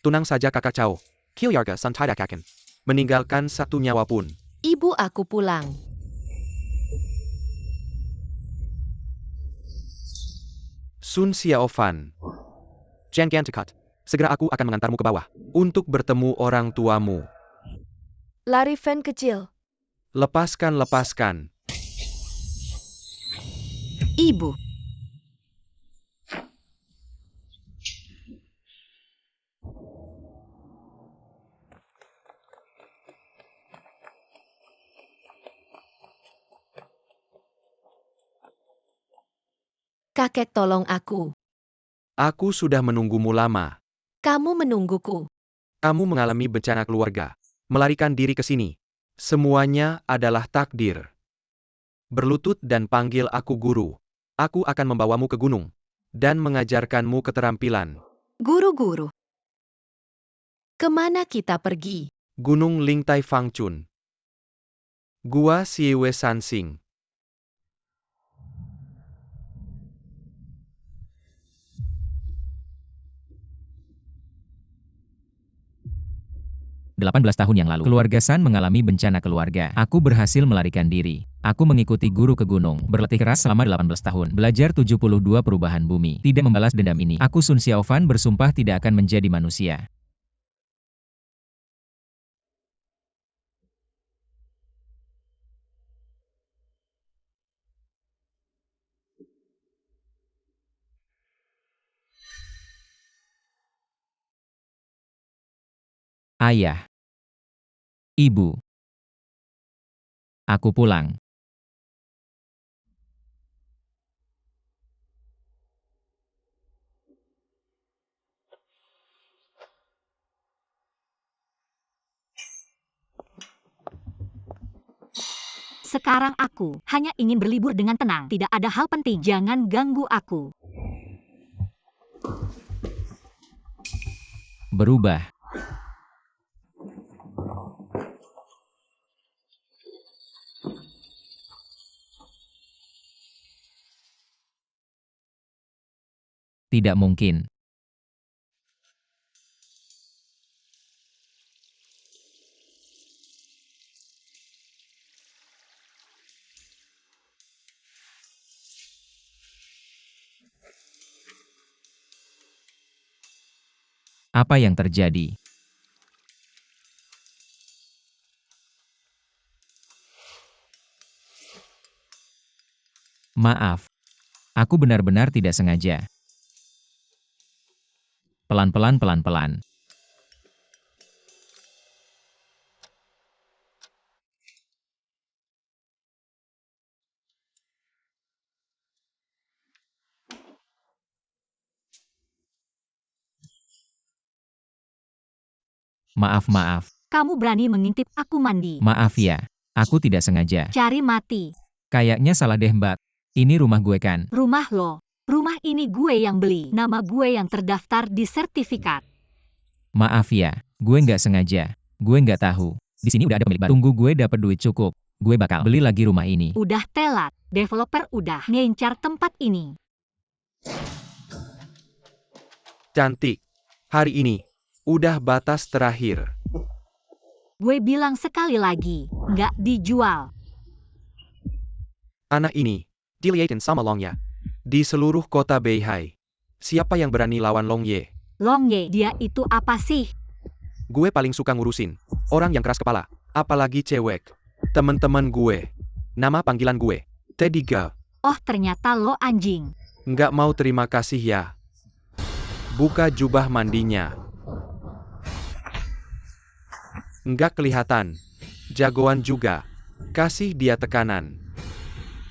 Tunang saja kakak Cao. Kilyarga San tidak akan meninggalkan satu nyawa pun. Ibu aku pulang. Sun Xiaofan. Jangan dekat. Segera aku akan mengantarmu ke bawah. Untuk bertemu orang tuamu. Lari Fan kecil. Lepaskan. Ibu. Kakek tolong aku. Aku sudah menunggumu lama. Kamu menungguku. Kamu mengalami bencana keluarga. Melarikan diri ke sini. Semuanya adalah takdir. Berlutut dan panggil aku guru. Aku akan membawamu ke gunung. Dan mengajarkanmu keterampilan. Guru-guru. Kemana kita pergi? Gunung Lingtai Fangchun. Gua Siwe Sansing. 18 tahun yang lalu, keluarga San mengalami bencana keluarga. Aku berhasil melarikan diri. Aku mengikuti guru ke gunung, berlatih keras selama 18 tahun, belajar 72 perubahan bumi. Tidak membalas dendam ini, aku Sun Xiaofan bersumpah tidak akan menjadi manusia. Ayah. Ibu. Aku pulang. Sekarang aku hanya ingin berlibur dengan tenang. Tidak ada hal penting. Jangan ganggu aku. Berubah. Tidak mungkin. Apa yang terjadi? Maaf. Aku benar-benar tidak sengaja. Pelan-pelan. Maaf. Kamu berani mengintip aku mandi. Maaf ya. Aku tidak sengaja. Cari mati. Kayaknya salah deh Mbak. Ini rumah gue kan? Rumah lo. Rumah ini gue yang beli. Nama gue yang terdaftar di sertifikat. Maaf ya. Gue nggak sengaja. Gue nggak tahu. Di sini udah ada pemilik baru. Tunggu gue dapet duit cukup. Gue bakal beli lagi rumah ini. Udah telat. Developer udah ngincar tempat ini. Cantik. Hari ini. Udah batas terakhir. Gue bilang sekali lagi. Nggak dijual. Anak ini. Dilihatin sama Long Ya. Di seluruh kota Beihai. Siapa yang berani lawan Long Ye? Long Ye, dia itu apa sih? Gue paling suka ngurusin orang yang keras kepala. Apalagi cewek. Temen-temen gue. Nama panggilan gue. Teddy Girl. Oh ternyata lo anjing. Nggak mau terima kasih ya. Buka jubah mandinya. Nggak kelihatan. Jagoan juga. Kasih dia tekanan.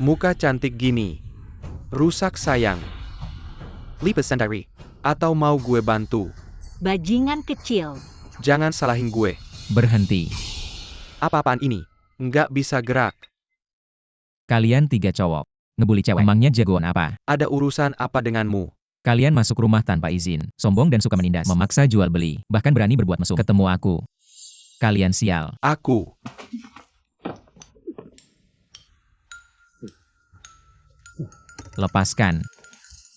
Muka cantik gini. Rusak sayang. Lipas sendiri. Atau mau gue bantu? Bajingan kecil. Jangan salahin gue. Berhenti. Apa-apaan ini? Nggak bisa gerak. Kalian 3 cowok. Ngebully cewek. Emangnya jagoan apa? Ada urusan apa denganmu? Kalian masuk rumah tanpa izin. Sombong dan suka menindas. Memaksa jual beli. Bahkan berani berbuat mesum. Ketemu aku. Kalian sial. Aku. Lepaskan.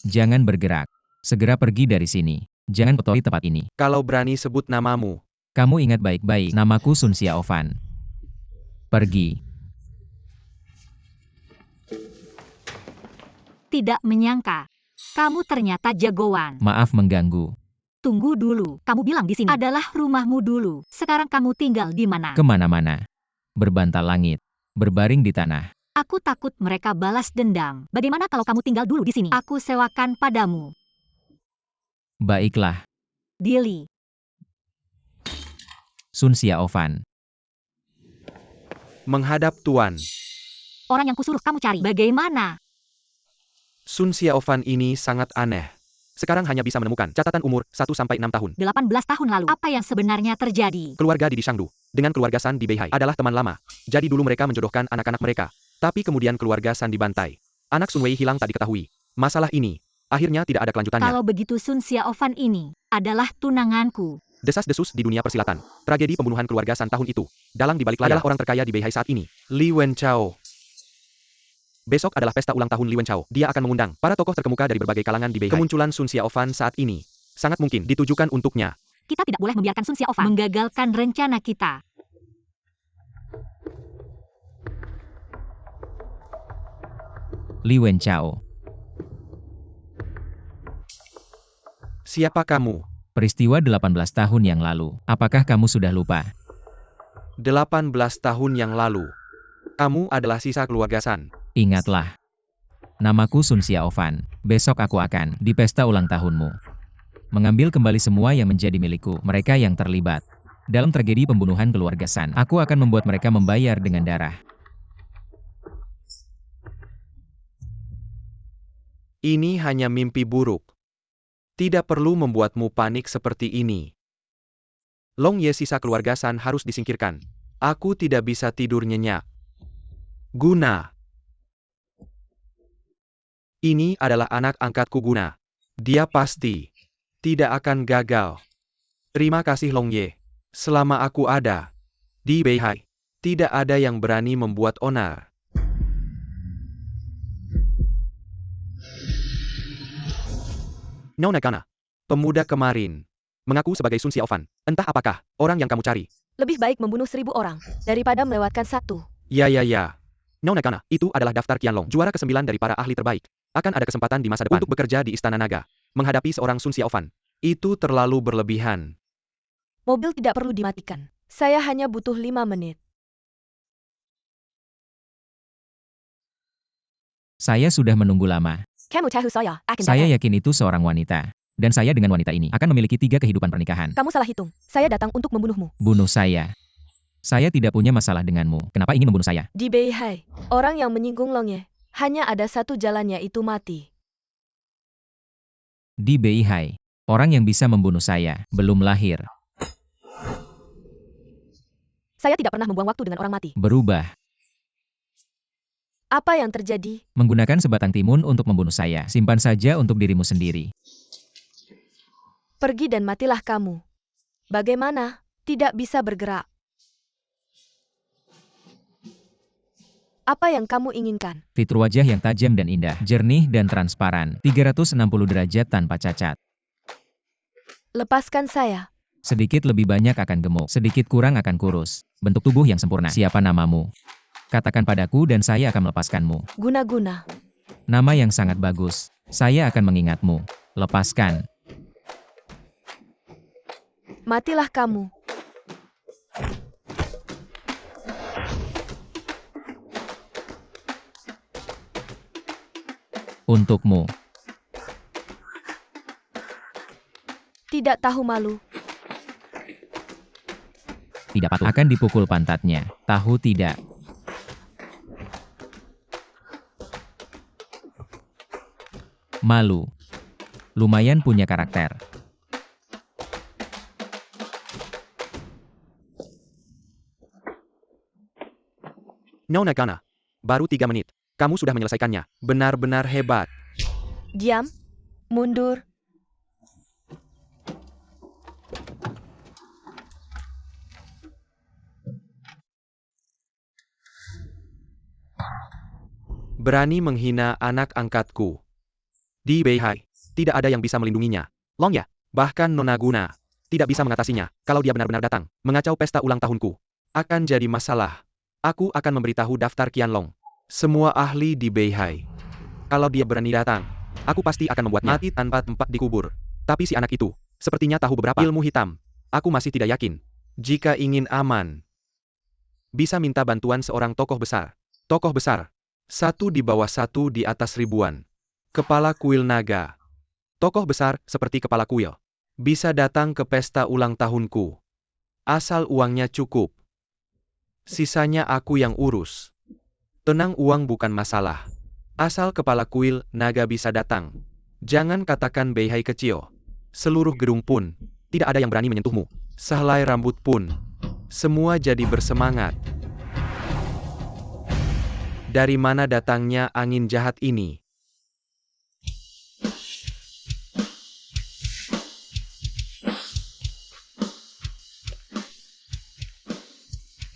Jangan bergerak. Segera pergi dari sini. Jangan kotori tempat ini. Kalau berani sebut namamu. Kamu ingat baik-baik, namaku Sun Xiaofan. Pergi. Tidak menyangka. Kamu ternyata jagoan. Maaf mengganggu. Tunggu dulu. Kamu bilang di sini adalah rumahmu dulu. Sekarang kamu tinggal di mana? Kemana-mana. Berbantal langit. Berbaring di tanah. Aku takut mereka balas dendam. Bagaimana kalau kamu tinggal dulu di sini? Aku sewakan padamu. Baiklah. Deal. Sun Xiaofan. Menghadap Tuan. Orang yang kusuruh kamu cari. Bagaimana? Sun Xiaofan ini sangat aneh. Sekarang hanya bisa menemukan catatan umur 1-6 tahun. 18 tahun lalu. Apa yang sebenarnya terjadi? Keluarga di Shangdu dengan keluarga San di Beihai adalah teman lama. Jadi dulu mereka menjodohkan anak-anak mereka. Tapi kemudian keluarga San dibantai. Anak Sun Wei hilang tak diketahui. Masalah ini akhirnya tidak ada kelanjutannya. Kalau begitu Sun Xiaofan ini adalah tunanganku. Desas-desus di dunia persilatan. Tragedi pembunuhan keluarga San tahun itu. Dalang dibalik layar orang terkaya di Beihai saat ini. Li Wenchao. Besok adalah pesta ulang tahun Li Wenchao. Dia akan mengundang para tokoh terkemuka dari berbagai kalangan di Beihai. Kemunculan Sun Xiaofan saat ini sangat mungkin ditujukan untuknya. Kita tidak boleh membiarkan Sun Xiaofan menggagalkan rencana kita. Li Wenchao. Siapa kamu? Peristiwa 18 tahun yang lalu. Apakah kamu sudah lupa? 18 tahun yang lalu. Kamu adalah sisa keluarga San. Ingatlah. Namaku Sun Xiaofan. Besok aku akan di pesta ulang tahunmu mengambil kembali semua yang menjadi milikku, mereka yang terlibat dalam tragedi pembunuhan keluarga San. Aku akan membuat mereka membayar dengan darah. Ini hanya mimpi buruk. Tidak perlu membuatmu panik seperti ini. Long Ye, sisa keluarga San harus disingkirkan. Aku tidak bisa tidur nyenyak. Guna. Ini adalah anak angkatku Guna. Dia pasti tidak akan gagal. Terima kasih Long Ye. Selama aku ada di Beihai, tidak ada yang berani membuat onar. Nona Kana, pemuda kemarin, mengaku sebagai Sun Xiaofan. Entah apakah orang yang kamu cari. Lebih baik membunuh 1000 orang daripada melewatkan satu. Ya. Nona Kana, itu adalah daftar Qianlong, juara ke-9 dari para ahli terbaik. Akan ada kesempatan di masa depan untuk bekerja di Istana Naga. Menghadapi seorang Sun Xiaofan, itu terlalu berlebihan. Mobil tidak perlu dimatikan. Saya hanya butuh 5 menit. Saya sudah menunggu lama. Kamu tahu saya akan Saya datang. yakin itu seorang wanita. Dan saya dengan wanita ini akan memiliki 3 kehidupan pernikahan. Kamu salah hitung. Saya datang untuk membunuhmu. Bunuh saya. Saya tidak punya masalah denganmu. Kenapa ingin membunuh saya? Di Beihai, orang yang menyinggung Long Ye, hanya ada satu jalannya, itu mati. Di Beihai, orang yang bisa membunuh saya belum lahir. Saya tidak pernah membuang waktu dengan orang mati. Berubah. Apa yang terjadi? Menggunakan sebatang timun untuk membunuh saya. Simpan saja untuk dirimu sendiri. Pergi dan matilah kamu. Bagaimana? Tidak bisa bergerak. Apa yang kamu inginkan? Fitur wajah yang tajam dan indah, jernih dan transparan, 360 derajat tanpa cacat. Lepaskan saya. Sedikit lebih banyak akan gemuk, sedikit kurang akan kurus. Bentuk tubuh yang sempurna. Siapa namamu? Katakan padaku dan saya akan melepaskanmu. Guna-guna. Nama yang sangat bagus. Saya akan mengingatmu. Lepaskan. Matilah kamu. Untukmu. Tidak tahu malu. Tidak patuh. Akan dipukul pantatnya. Tahu tidak? Malu. Lumayan punya karakter. Nona Kana, baru 3 menit. Kamu sudah menyelesaikannya. Benar-benar hebat. Diam. Mundur. Berani menghina anak angkatku. Di Beihai, tidak ada yang bisa melindunginya. Long Ya, Bahkan Nona Guna tidak bisa mengatasinya. Kalau dia benar-benar datang, mengacau pesta ulang tahunku, akan jadi masalah. Aku akan memberitahu daftar Qianlong. Semua ahli di Beihai. Kalau dia berani datang, aku pasti akan membuatnya mati tanpa tempat dikubur. Tapi si anak itu, sepertinya tahu beberapa ilmu hitam. Aku masih tidak yakin. Jika ingin aman, bisa minta bantuan seorang tokoh besar. Tokoh besar. Satu di bawah satu di atas ribuan. Kepala kuil naga. Tokoh besar seperti kepala kuil. Bisa datang ke pesta ulang tahunku. Asal uangnya cukup. Sisanya aku yang urus. Tenang, uang bukan masalah. Asal kepala kuil naga bisa datang. Jangan katakan Beihai kecil. Seluruh gedung pun, tidak ada yang berani menyentuhmu. Sehelai rambut pun. Semua jadi bersemangat. Dari mana datangnya angin jahat ini?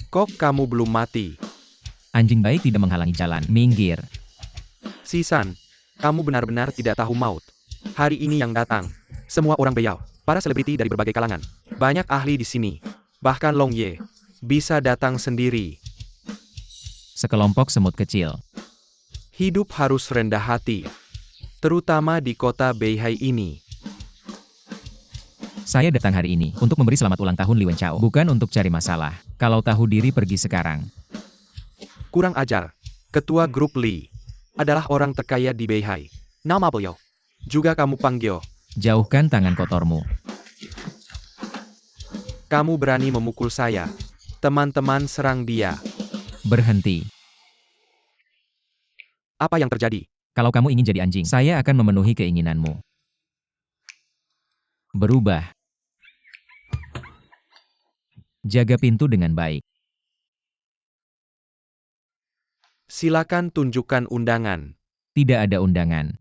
Kok kamu belum mati? Anjing baik tidak menghalangi jalan. Minggir. Sisan, kamu benar-benar tidak tahu maut. Hari ini yang datang, semua orang Beyao, para selebriti dari berbagai kalangan. Banyak ahli di sini. Bahkan Long Ye bisa datang sendiri. Sekelompok semut kecil. Hidup harus rendah hati. Terutama di kota Beihai ini. Saya datang hari ini untuk memberi selamat ulang tahun Li Wenchao, bukan untuk cari masalah. Kalau tahu diri pergi sekarang. Kurang ajar. Ketua grup Li adalah orang terkaya di Beihai. Nama beliau juga kamu panggil. Jauhkan tangan kotormu. Kamu berani memukul saya. Teman-teman serang dia. Berhenti. Apa yang terjadi? Kalau kamu ingin jadi anjing, saya akan memenuhi keinginanmu. Berubah. Jaga pintu dengan baik. Silakan tunjukkan undangan. Tidak ada undangan.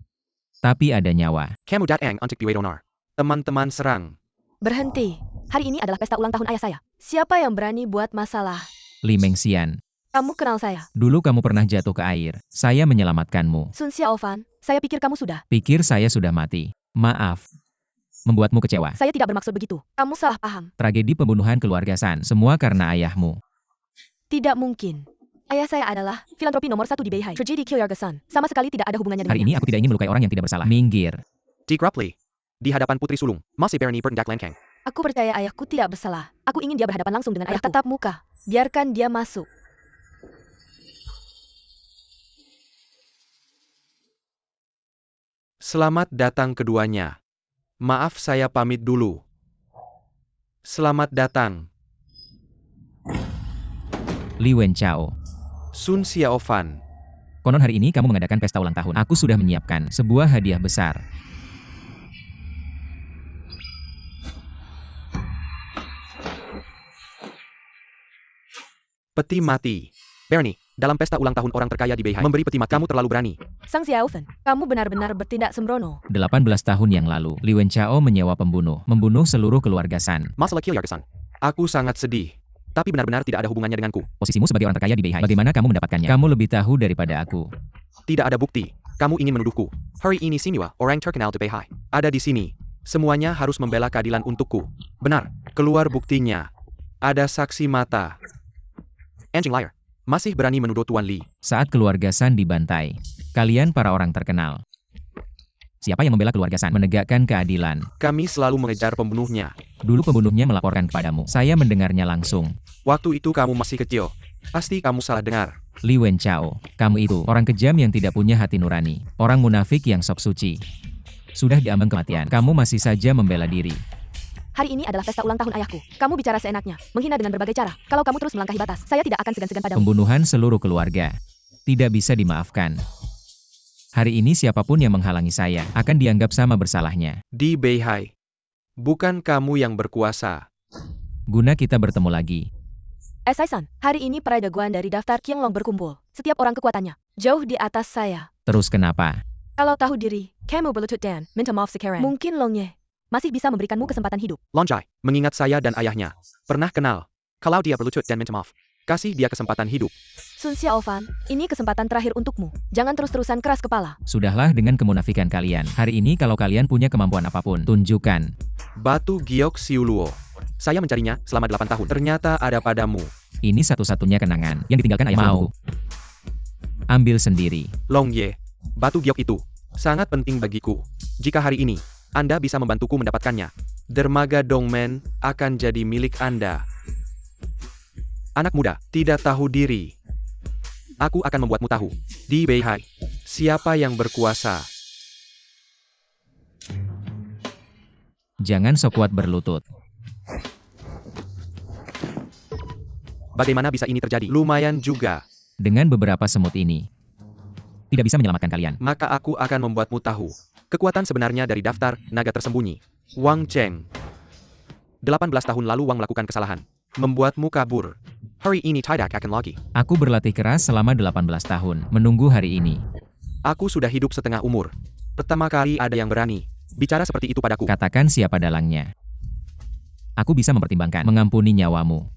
Tapi ada nyawa. Kamu datang untuk diwedonar. Teman-teman serang. Berhenti. Hari ini adalah pesta ulang tahun ayah saya. Siapa yang berani buat masalah? Li Mengxian. Kamu kenal saya. Dulu kamu pernah jatuh ke air. Saya menyelamatkanmu. Sun Xiaofan, saya pikir kamu sudah. Pikir saya sudah mati. Maaf. Membuatmu kecewa. Saya tidak bermaksud begitu. Kamu salah paham. Tragedi pembunuhan keluarga San. Semua karena ayahmu. Tidak mungkin. Ayah saya adalah filantropi nomor 1 di Beihai. Tragedi keluarga San. Sama sekali tidak ada hubungannya Hari dengannya. ini aku tidak ingin melukai orang yang tidak bersalah. Minggir. Di Grapli. Di hadapan Putri Sulung. Masih berani berndak lengkeng. Aku percaya ayahku tidak bersalah. Aku ingin dia berhadapan langsung dengan ayahku. Tatap muka. Biarkan dia masuk. Selamat datang keduanya. Maaf saya pamit dulu. Selamat datang. Li Wenchao. Sun Xiaofan. Konon hari ini kamu mengadakan pesta ulang tahun. Aku sudah menyiapkan sebuah hadiah besar. Peti mati. Bernie, dalam pesta ulang tahun orang terkaya di Beihai, memberi peti mati. Kamu terlalu berani. Sang Xiaofan, kamu benar-benar bertindak sembrono. 18 tahun yang lalu, Li Wenchao menyewa pembunuh, membunuh seluruh keluarga San. Masalah Kilyargasan. Aku sangat sedih. Tapi benar-benar tidak ada hubungannya denganku. Posisimu sebagai orang terkaya di Beihai. Bagaimana kamu mendapatkannya? Kamu lebih tahu daripada aku. Tidak ada bukti. Kamu ingin menuduhku. Hari ini Sinua, orang terkenal di Beihai, ada di sini. Semuanya harus membela keadilan untukku. Benar. Keluar buktinya. Ada saksi mata. Anjing liar. Masih berani menuduh Tuan Li. Saat keluarga San dibantai, kalian para orang terkenal. Siapa yang membela keluarga San? Menegakkan keadilan. Kami selalu mengejar pembunuhnya. Dulu pembunuhnya melaporkan kepadamu. Saya mendengarnya langsung. Waktu itu kamu masih kecil. Pasti kamu salah dengar. Li Wenchao, kamu itu orang kejam yang tidak punya hati nurani. Orang munafik yang sok suci. Sudah diambang kematian. Kamu masih saja membela diri. Hari ini adalah pesta ulang tahun ayahku. Kamu bicara seenaknya, menghina dengan berbagai cara. Kalau kamu terus melangkahi batas, saya tidak akan segan-segan padamu. Pembunuhan seluruh keluarga. Tidak bisa dimaafkan. Hari ini siapapun yang menghalangi saya, akan dianggap sama bersalahnya. Di Beihai. Bukan kamu yang berkuasa. Guna kita bertemu lagi. Sai-san, hari ini para jagoan dari daftar Qianlong berkumpul. Setiap orang kekuatannya jauh di atas saya. Terus kenapa? Kalau tahu diri, kamu berlutut dan minta maaf sekarang. Mungkin Long Ye masih bisa memberikanmu kesempatan hidup. Longjai, mengingat saya dan ayahnya. Pernah kenal. Kalau dia berlutut dan minta maaf, Kasih dia kesempatan hidup. Sun Xiaofan, ini kesempatan terakhir untukmu. Jangan terus-terusan keras kepala. Sudahlah dengan kemunafikan kalian. Hari ini kalau kalian punya kemampuan apapun, tunjukkan. Batu giok Siuluo. Saya mencarinya selama 8 tahun. Ternyata ada padamu. Ini satu-satunya kenangan yang ditinggalkan ayah mau. Ambil sendiri. Long Ye, batu giok itu sangat penting bagiku. Jika hari ini Anda bisa membantuku mendapatkannya, dermaga Dongmen akan jadi milik Anda. Anak muda, tidak tahu diri. Aku akan membuatmu tahu. Di Beihai, siapa yang berkuasa. Jangan sok kuat berlutut. Bagaimana bisa ini terjadi? Lumayan juga. Dengan beberapa semut ini, tidak bisa menyelamatkan kalian. Maka aku akan membuatmu tahu kekuatan sebenarnya dari daftar naga tersembunyi. Wang Cheng. 18 tahun lalu Wang melakukan kesalahan, membuatmu kabur. Hari ini tidak akan lagi. Aku berlatih keras selama 18 tahun, menunggu hari ini. Aku sudah hidup setengah umur. Pertama kali ada yang berani bicara seperti itu padaku. Katakan siapa dalangnya. Aku bisa mempertimbangkan mengampuni nyawamu.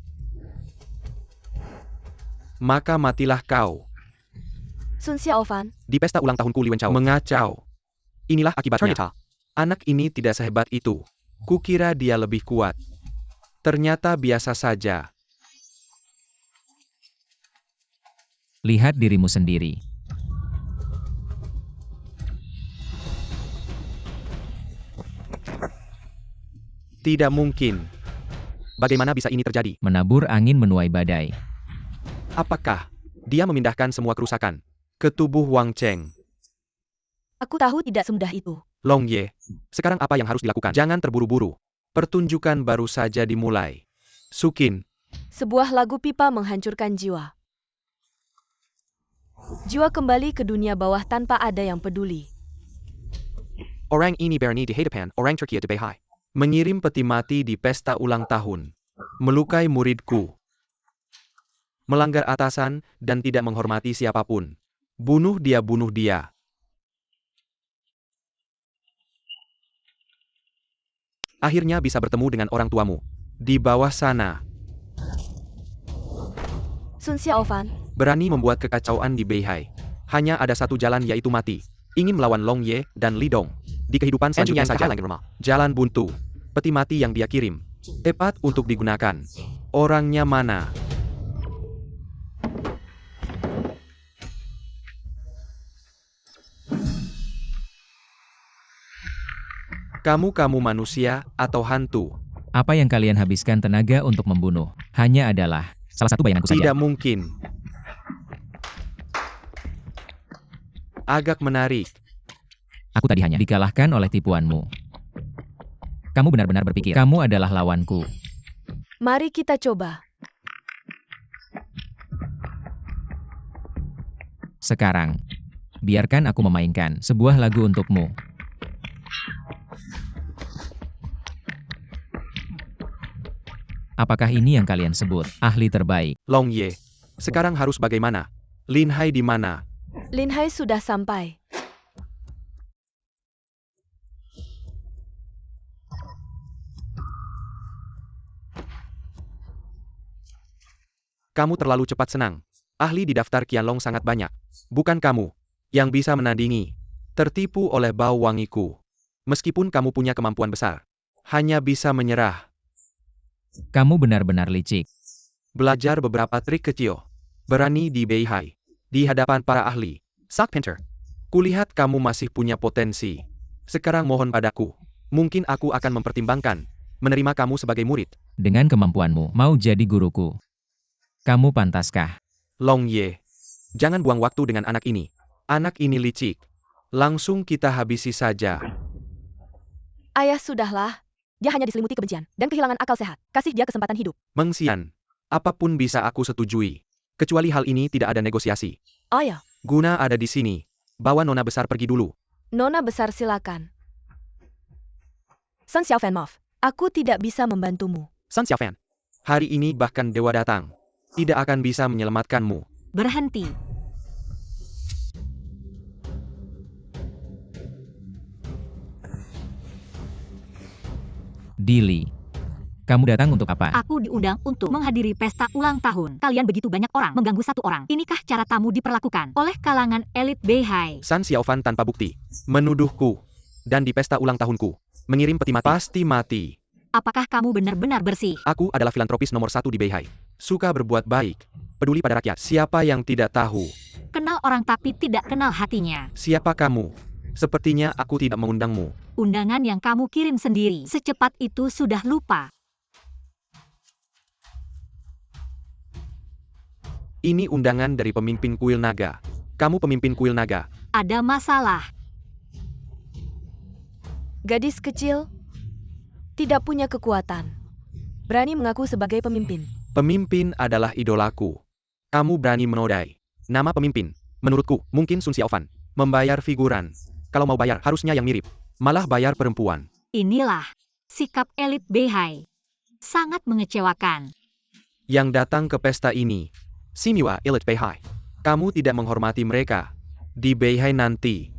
Maka matilah kau. Sun Xiaofan, Di pesta ulang tahunku Li Wenchao mengacau. Inilah akibatnya. Anak ini tidak sehebat itu. Kukira dia lebih kuat. Ternyata biasa saja. Lihat dirimu sendiri. Tidak mungkin. Bagaimana bisa ini terjadi? Menabur angin menuai badai. Apakah dia memindahkan semua kerusakan ke tubuh Wang Cheng? aku tahu tidak semudah itu. Long Ye, sekarang apa yang harus dilakukan? Jangan terburu-buru. Pertunjukan baru saja dimulai. Sukin, Sebuah lagu pipa menghancurkan jiwa. Jiwa kembali ke dunia bawah tanpa ada yang peduli. orang ini berani di hadapan orang Turki di Beihai. Mengirim peti mati di pesta ulang tahun. Melukai muridku. Melanggar atasan dan tidak menghormati siapapun. Bunuh dia, bunuh dia. Akhirnya bisa bertemu dengan orang tuamu. Di bawah sana. Sun Xiaofan, Berani membuat kekacauan di Beihai. Hanya ada satu jalan yaitu mati. Ingin melawan Long Ye dan Li Dong. Di kehidupan selanjutnya saja. Jalan buntu. Peti mati yang dia kirim. Tepat untuk digunakan. Orangnya mana? Kamu manusia atau hantu? Apa yang kalian habiskan tenaga untuk membunuh, hanya adalah salah satu bayanganku saja. Tidak mungkin. Agak menarik. Aku tadi hanya dikalahkan oleh tipuanmu. Kamu benar-benar berpikir kamu adalah lawanku. mari kita coba. Sekarang, biarkan aku memainkan sebuah lagu untukmu. Apakah ini yang kalian sebut ahli terbaik? Long Ye. Sekarang harus bagaimana? Lin Hai di mana? Lin Hai sudah sampai. Kamu terlalu cepat senang. Ahli di daftar Qianlong sangat banyak. Bukan kamu yang bisa menandingi. Tertipu oleh bau wangiku. Meskipun kamu punya kemampuan besar. Hanya bisa menyerah. Kamu benar-benar licik. Belajar beberapa trik kecil. Berani di Beihai. Di hadapan para ahli. Sak Pinter. Kulihat kamu masih punya potensi. Sekarang mohon padaku. Mungkin aku akan mempertimbangkan menerima kamu sebagai murid. Dengan kemampuanmu, mau jadi guruku. Kamu pantaskah? Long Ye. Jangan buang waktu dengan anak ini. Anak ini licik. Langsung kita habisi saja. Ayah, sudahlah. Dia hanya diselimuti kebencian dan kehilangan akal sehat. Kasih dia kesempatan hidup. Meng Xian. Apapun bisa aku setujui. Kecuali hal ini tidak ada negosiasi. Ayah, Guna ada di sini. Bawa nona besar pergi dulu. nona besar silakan. Sun Xiaofan, maaf. Aku tidak bisa membantumu. Sun Xiaofan. Hari ini bahkan dewa datang. Tidak akan bisa menyelamatkanmu. Berhenti. Dili. Kamu datang untuk apa? Aku diundang untuk menghadiri pesta ulang tahun. Kalian begitu banyak orang mengganggu satu orang. Inikah cara tamu diperlakukan oleh kalangan elit Beihai? San Xiaofan tanpa bukti menuduhku dan di pesta ulang tahunku mengirim peti mati. Pasti mati. Apakah kamu benar-benar bersih? Aku adalah filantropis nomor 1 di Beihai. Suka berbuat baik, peduli pada rakyat. Siapa yang tidak tahu? Kenal orang tapi tidak kenal hatinya. Siapa kamu? Sepertinya aku tidak mengundangmu. Undangan yang kamu kirim sendiri secepat itu sudah lupa. Ini undangan dari pemimpin kuil naga. Kamu pemimpin kuil naga. Ada masalah. Gadis kecil tidak punya kekuatan. Berani mengaku sebagai pemimpin. Pemimpin adalah idolaku. Kamu berani menodai nama pemimpin. Menurutku, mungkin Sun Xiaofan membayar figuran. Kalau mau bayar, harusnya yang mirip. Malah bayar perempuan. Inilah sikap elit Beihai. Sangat mengecewakan. Yang datang ke pesta ini, Simua elit Beihai. Kamu tidak menghormati mereka. Di Beihai nanti,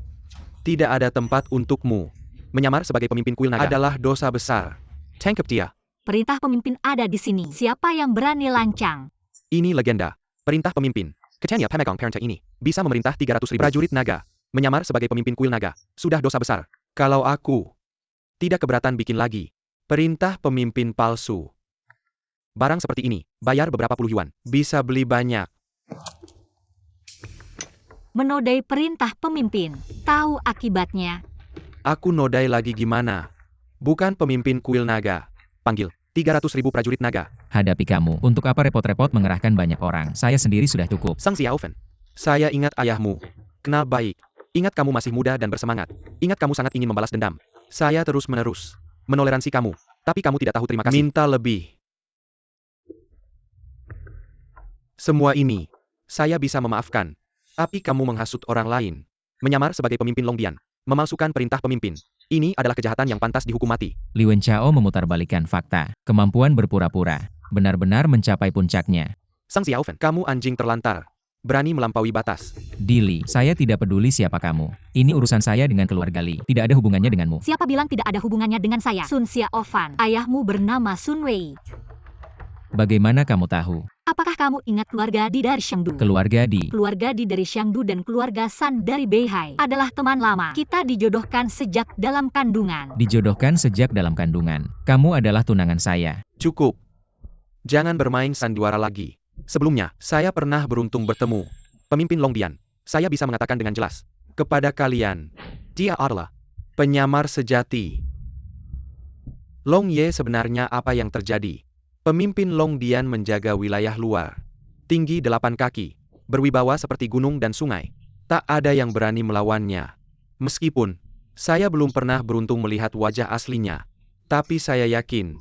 tidak ada tempat untukmu. Menyamar sebagai pemimpin kuil naga adalah dosa besar. Tangkap dia. Perintah pemimpin ada di sini. Siapa yang berani lancang? Ini legenda. Perintah pemimpin. Ketanya Pemegang Parenta ini bisa memerintah 300.000 prajurit naga. Menyamar sebagai pemimpin kuil naga. Sudah dosa besar. Kalau aku tidak keberatan bikin lagi. Perintah pemimpin palsu. Barang seperti ini, bayar beberapa puluh yuan. Bisa beli banyak. Menodai perintah pemimpin. Tahu akibatnya. Aku nodai lagi gimana? Bukan pemimpin kuil naga. Panggil 300.000 prajurit naga. Hadapi kamu. Untuk apa repot-repot mengerahkan banyak orang? Saya sendiri sudah cukup. Sang Xiaofan. Saya ingat ayahmu. Kenal baik. Ingat kamu masih muda dan bersemangat. Ingat kamu sangat ingin membalas dendam. Saya terus-menerus menoleransi kamu. Tapi kamu tidak tahu terima kasih. Minta lebih. Semua ini, saya bisa memaafkan. Tapi kamu menghasut orang lain. Menyamar sebagai pemimpin Longdian. Memalsukan perintah pemimpin. Ini adalah kejahatan yang pantas dihukum mati. Li Wenchao memutarbalikkan fakta. Kemampuan berpura-pura. Benar-benar mencapai puncaknya. Sang Xiaofan, kamu anjing terlantar. Berani melampaui batas. Dili, saya tidak peduli siapa kamu. Ini urusan saya dengan keluarga Li. Tidak ada hubungannya denganmu. Siapa bilang tidak ada hubungannya dengan saya? Sun Xiaofan. Ayahmu bernama Sun Wei. Bagaimana kamu tahu? Apakah kamu ingat keluarga Di dari Shangdu? Keluarga Di. Keluarga Di dari Shangdu dan keluarga San dari Beihai adalah teman lama. Kita dijodohkan sejak dalam kandungan. Dijodohkan sejak dalam kandungan. Kamu adalah tunangan saya. Cukup. Jangan bermain sandiwara lagi. Sebelumnya, saya pernah beruntung bertemu pemimpin Longdian. Saya bisa mengatakan dengan jelas kepada kalian, dia adalah penyamar sejati. Long Ye sebenarnya apa yang terjadi? Pemimpin Longdian menjaga wilayah luar. Tinggi 8 kaki. Berwibawa seperti gunung dan sungai. Tak ada yang berani melawannya. Meskipun, saya belum pernah beruntung melihat wajah aslinya. Tapi saya yakin.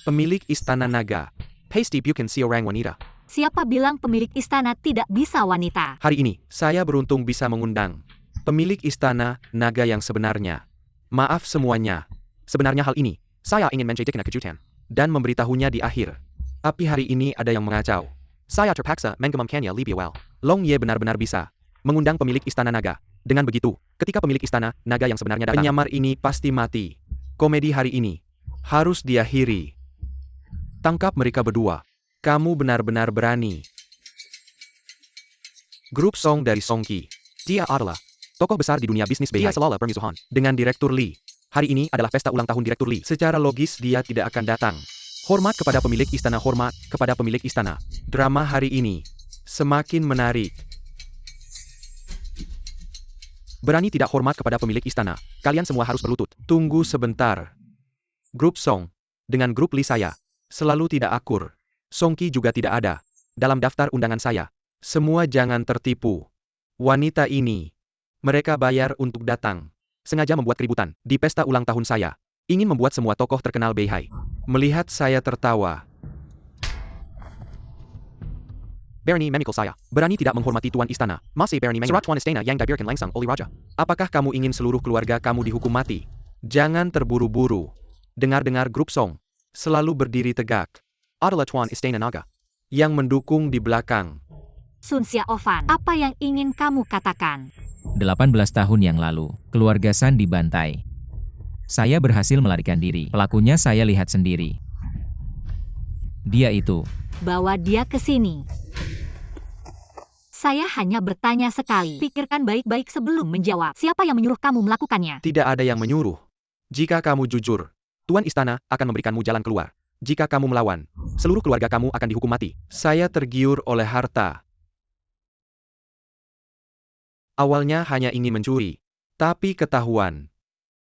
Pemilik Istana Naga. Pasty Bukan Seorang Wanita. Siapa bilang pemilik istana tidak bisa wanita? Hari ini, saya beruntung bisa mengundang pemilik Istana Naga yang sebenarnya. Maaf semuanya. Sebenarnya hal ini, saya ingin menjadikan kejutan. Dan memberitahunya di akhir. Tapi hari ini ada yang mengacau. Saya terpaksa mengemamkannya lebih awal. Long Ye benar-benar bisa mengundang pemilik Istana Naga. Dengan begitu, ketika pemilik Istana Naga yang sebenarnya datang, penyamar ini pasti mati. Komedi hari ini harus diakhiri. Tangkap mereka berdua. Kamu benar-benar berani. Grup Song dari Songqi. Dia adalah tokoh besar di dunia bisnis Beihai. Dia selalu bermusuhan dengan Direktur Li. Hari ini adalah pesta ulang tahun Direktur Li. Secara logis dia tidak akan datang. Hormat kepada pemilik istana, hormat kepada pemilik istana. Drama hari ini semakin menarik. Berani tidak hormat kepada pemilik istana. Kalian semua harus berlutut. Tunggu sebentar. Grup Song dengan grup Li saya selalu tidak akur. Songqi juga tidak ada dalam daftar undangan saya. Semua jangan tertipu. Wanita ini, mereka bayar untuk datang. Sengaja membuat keributan di pesta ulang tahun saya. Ingin membuat semua tokoh terkenal Beihai melihat saya tertawa. Berani memikul saya. Berani tidak menghormati tuan istana. Masih berani mengerat tuan istana yang diberikan langsung oleh raja. Apakah kamu ingin seluruh keluarga kamu dihukum mati? Jangan terburu-buru. Dengar-dengar grup Song selalu berdiri tegak. Adalah tuan istana naga yang mendukung di belakang. Sun Xiaofan, apa yang ingin kamu katakan? 18 tahun yang lalu, keluarga San dibantai. Saya berhasil melarikan diri. Pelakunya saya lihat sendiri. Dia itu. Bawa dia ke sini. Saya hanya bertanya sekali. Pikirkan baik-baik sebelum menjawab. Siapa yang menyuruh kamu melakukannya? Tidak ada yang menyuruh. Jika kamu jujur, Tuan Istana akan memberikanmu jalan keluar. Jika kamu melawan, seluruh keluarga kamu akan dihukum mati. Saya tergiur oleh harta. Awalnya hanya ingin mencuri, tapi ketahuan.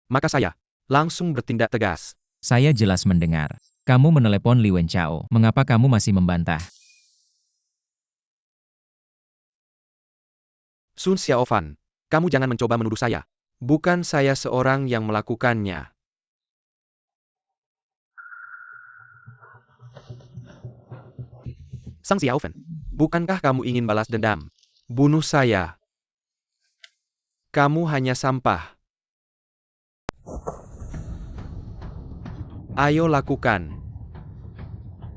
Maka saya langsung bertindak tegas. Saya jelas mendengar. Kamu menelepon Li Wenchao. Mengapa kamu masih membantah? Sun Xiaofan, kamu jangan mencoba menuduh saya. Bukan saya seorang yang melakukannya. Sang Xiaofan, bukankah kamu ingin balas dendam? Bunuh saya. Kamu hanya sampah. Ayo lakukan.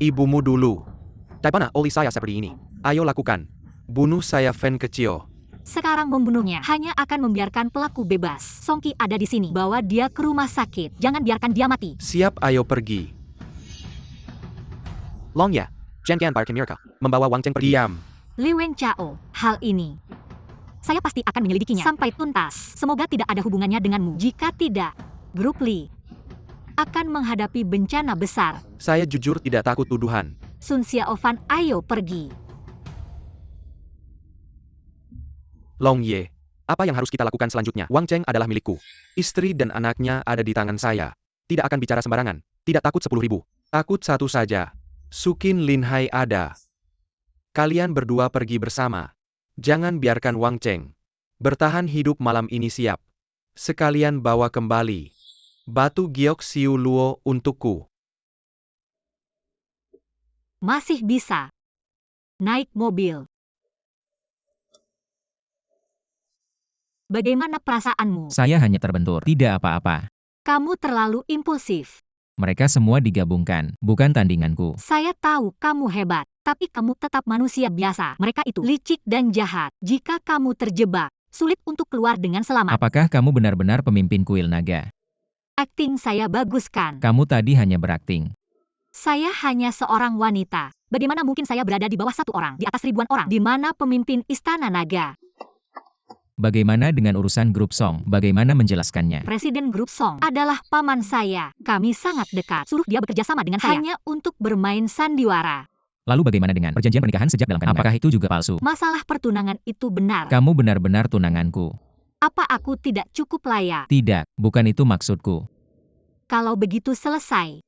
Ibumu dulu. Daripada oleh saya seperti ini. Ayo lakukan. Bunuh saya Fen kecil. Sekarang membunuhnya hanya akan membiarkan pelaku bebas. Songqi ada di sini. Bawa dia ke rumah sakit. Jangan biarkan dia mati. Siap, ayo pergi. Long ya, Chen Gan Bar Miracle, membawa Wang Cheng pergi. Diam. Li Wenchao, hal ini saya pasti akan menyelidikinya sampai tuntas. Semoga tidak ada hubungannya denganmu. Jika tidak, grup Li akan menghadapi bencana besar. Saya jujur tidak takut tuduhan. Sun Xiaofan, ayo pergi. Long Ye, apa yang harus kita lakukan selanjutnya? Wang Cheng adalah milikku. Istri dan anaknya ada di tangan saya. Tidak akan bicara sembarangan. Tidak takut 10.000. Takut satu saja. Sukin Lin Hai ada. Kalian berdua pergi bersama. Jangan biarkan Wang Cheng bertahan hidup malam ini. Siap. Sekalian bawa kembali batu giok Siu Luo untukku. Masih bisa. Naik mobil. Bagaimana perasaanmu? Saya hanya terbentur. Tidak apa-apa. Kamu terlalu impulsif. Mereka semua digabungkan. Bukan tandinganku. Saya tahu kamu hebat, tapi kamu tetap manusia biasa. Mereka itu licik dan jahat. Jika kamu terjebak, sulit untuk keluar dengan selamat. Apakah kamu benar-benar pemimpin kuil naga? Akting saya bagus kan? Kamu tadi hanya berakting. Saya hanya seorang wanita. Bagaimana mungkin saya berada di bawah satu orang, di atas ribuan orang? Di mana pemimpin Istana Naga? Bagaimana dengan urusan grup Song? Bagaimana menjelaskannya? Presiden grup Song adalah paman saya. Kami sangat dekat. Suruh dia bekerja sama dengan saya. Hanya untuk bermain sandiwara. Lalu bagaimana dengan perjanjian pernikahan sejak dalam kandungan? Apakah itu juga palsu? Masalah pertunangan itu benar. Kamu benar-benar tunanganku. Apa aku tidak cukup layak? Tidak, bukan itu maksudku. Kalau begitu selesai.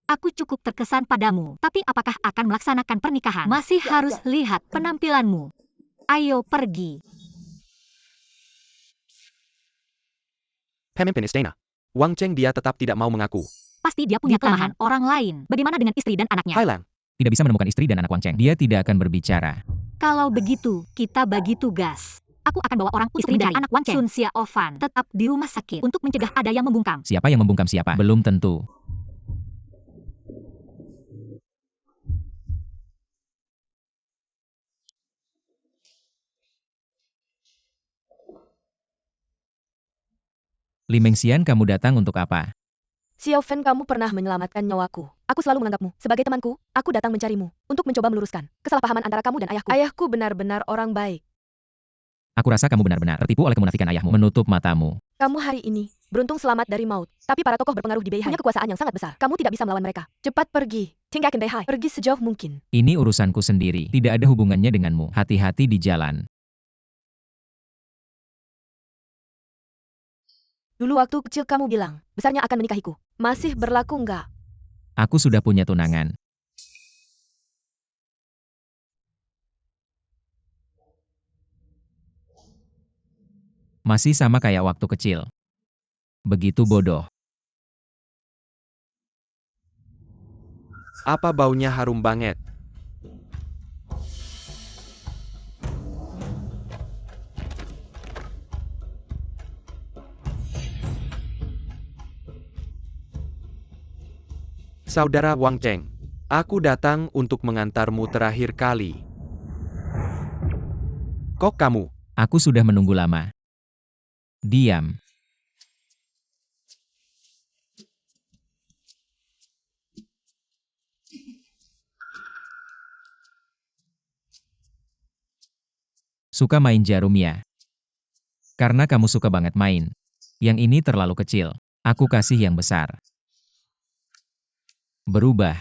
Aku cukup terkesan padamu. Tapi apakah akan melaksanakan pernikahan? Masih harus lihat penampilanmu. Ayo pergi. Pemimpin istana. Wang Cheng dia tetap tidak mau mengaku. Pasti dia punya kelemahan orang lain. Bagaimana dengan istri dan anaknya? Hailang. Tidak bisa menemukan istri dan anak Wang Cheng. Dia tidak akan berbicara. Kalau begitu, kita bagi tugas. Aku akan bawa orang istri dari anak Wang Cheng. Sun Xiaofan tetap di rumah sakit untuk mencegah ada yang membungkam. Siapa yang membungkam siapa? Belum tentu. Li Mengxian, kamu datang untuk apa? Xiaofan, kamu pernah menyelamatkan nyawaku. Aku selalu menganggapmu sebagai temanku. Aku datang mencarimu untuk mencoba meluruskan kesalahpahaman antara kamu dan ayahku. Ayahku benar-benar orang baik. Aku rasa kamu benar-benar tertipu oleh kemunafikan ayahmu. Menutup matamu. Kamu hari ini beruntung selamat dari maut. Tapi para tokoh berpengaruh di Beihai punya kekuasaan yang sangat besar. Kamu tidak bisa melawan mereka. Cepat pergi. Tinggalkan Beihai. Pergi sejauh mungkin. Ini urusanku sendiri. Tidak ada hubungannya denganmu. Hati-hati di jalan. Dulu waktu kecil kamu bilang, besarnya akan menikahiku. Masih berlaku nggak? Aku sudah punya tunangan. Masih sama kayak waktu kecil. Begitu bodoh. Apa baunya harum banget? Saudara Wang Cheng, aku datang untuk mengantarmu terakhir kali. Kok kamu? Aku sudah menunggu lama. Diam. Suka main jarum ya? Karena kamu suka banget main. Yang ini terlalu kecil. Aku kasih yang besar. Berubah.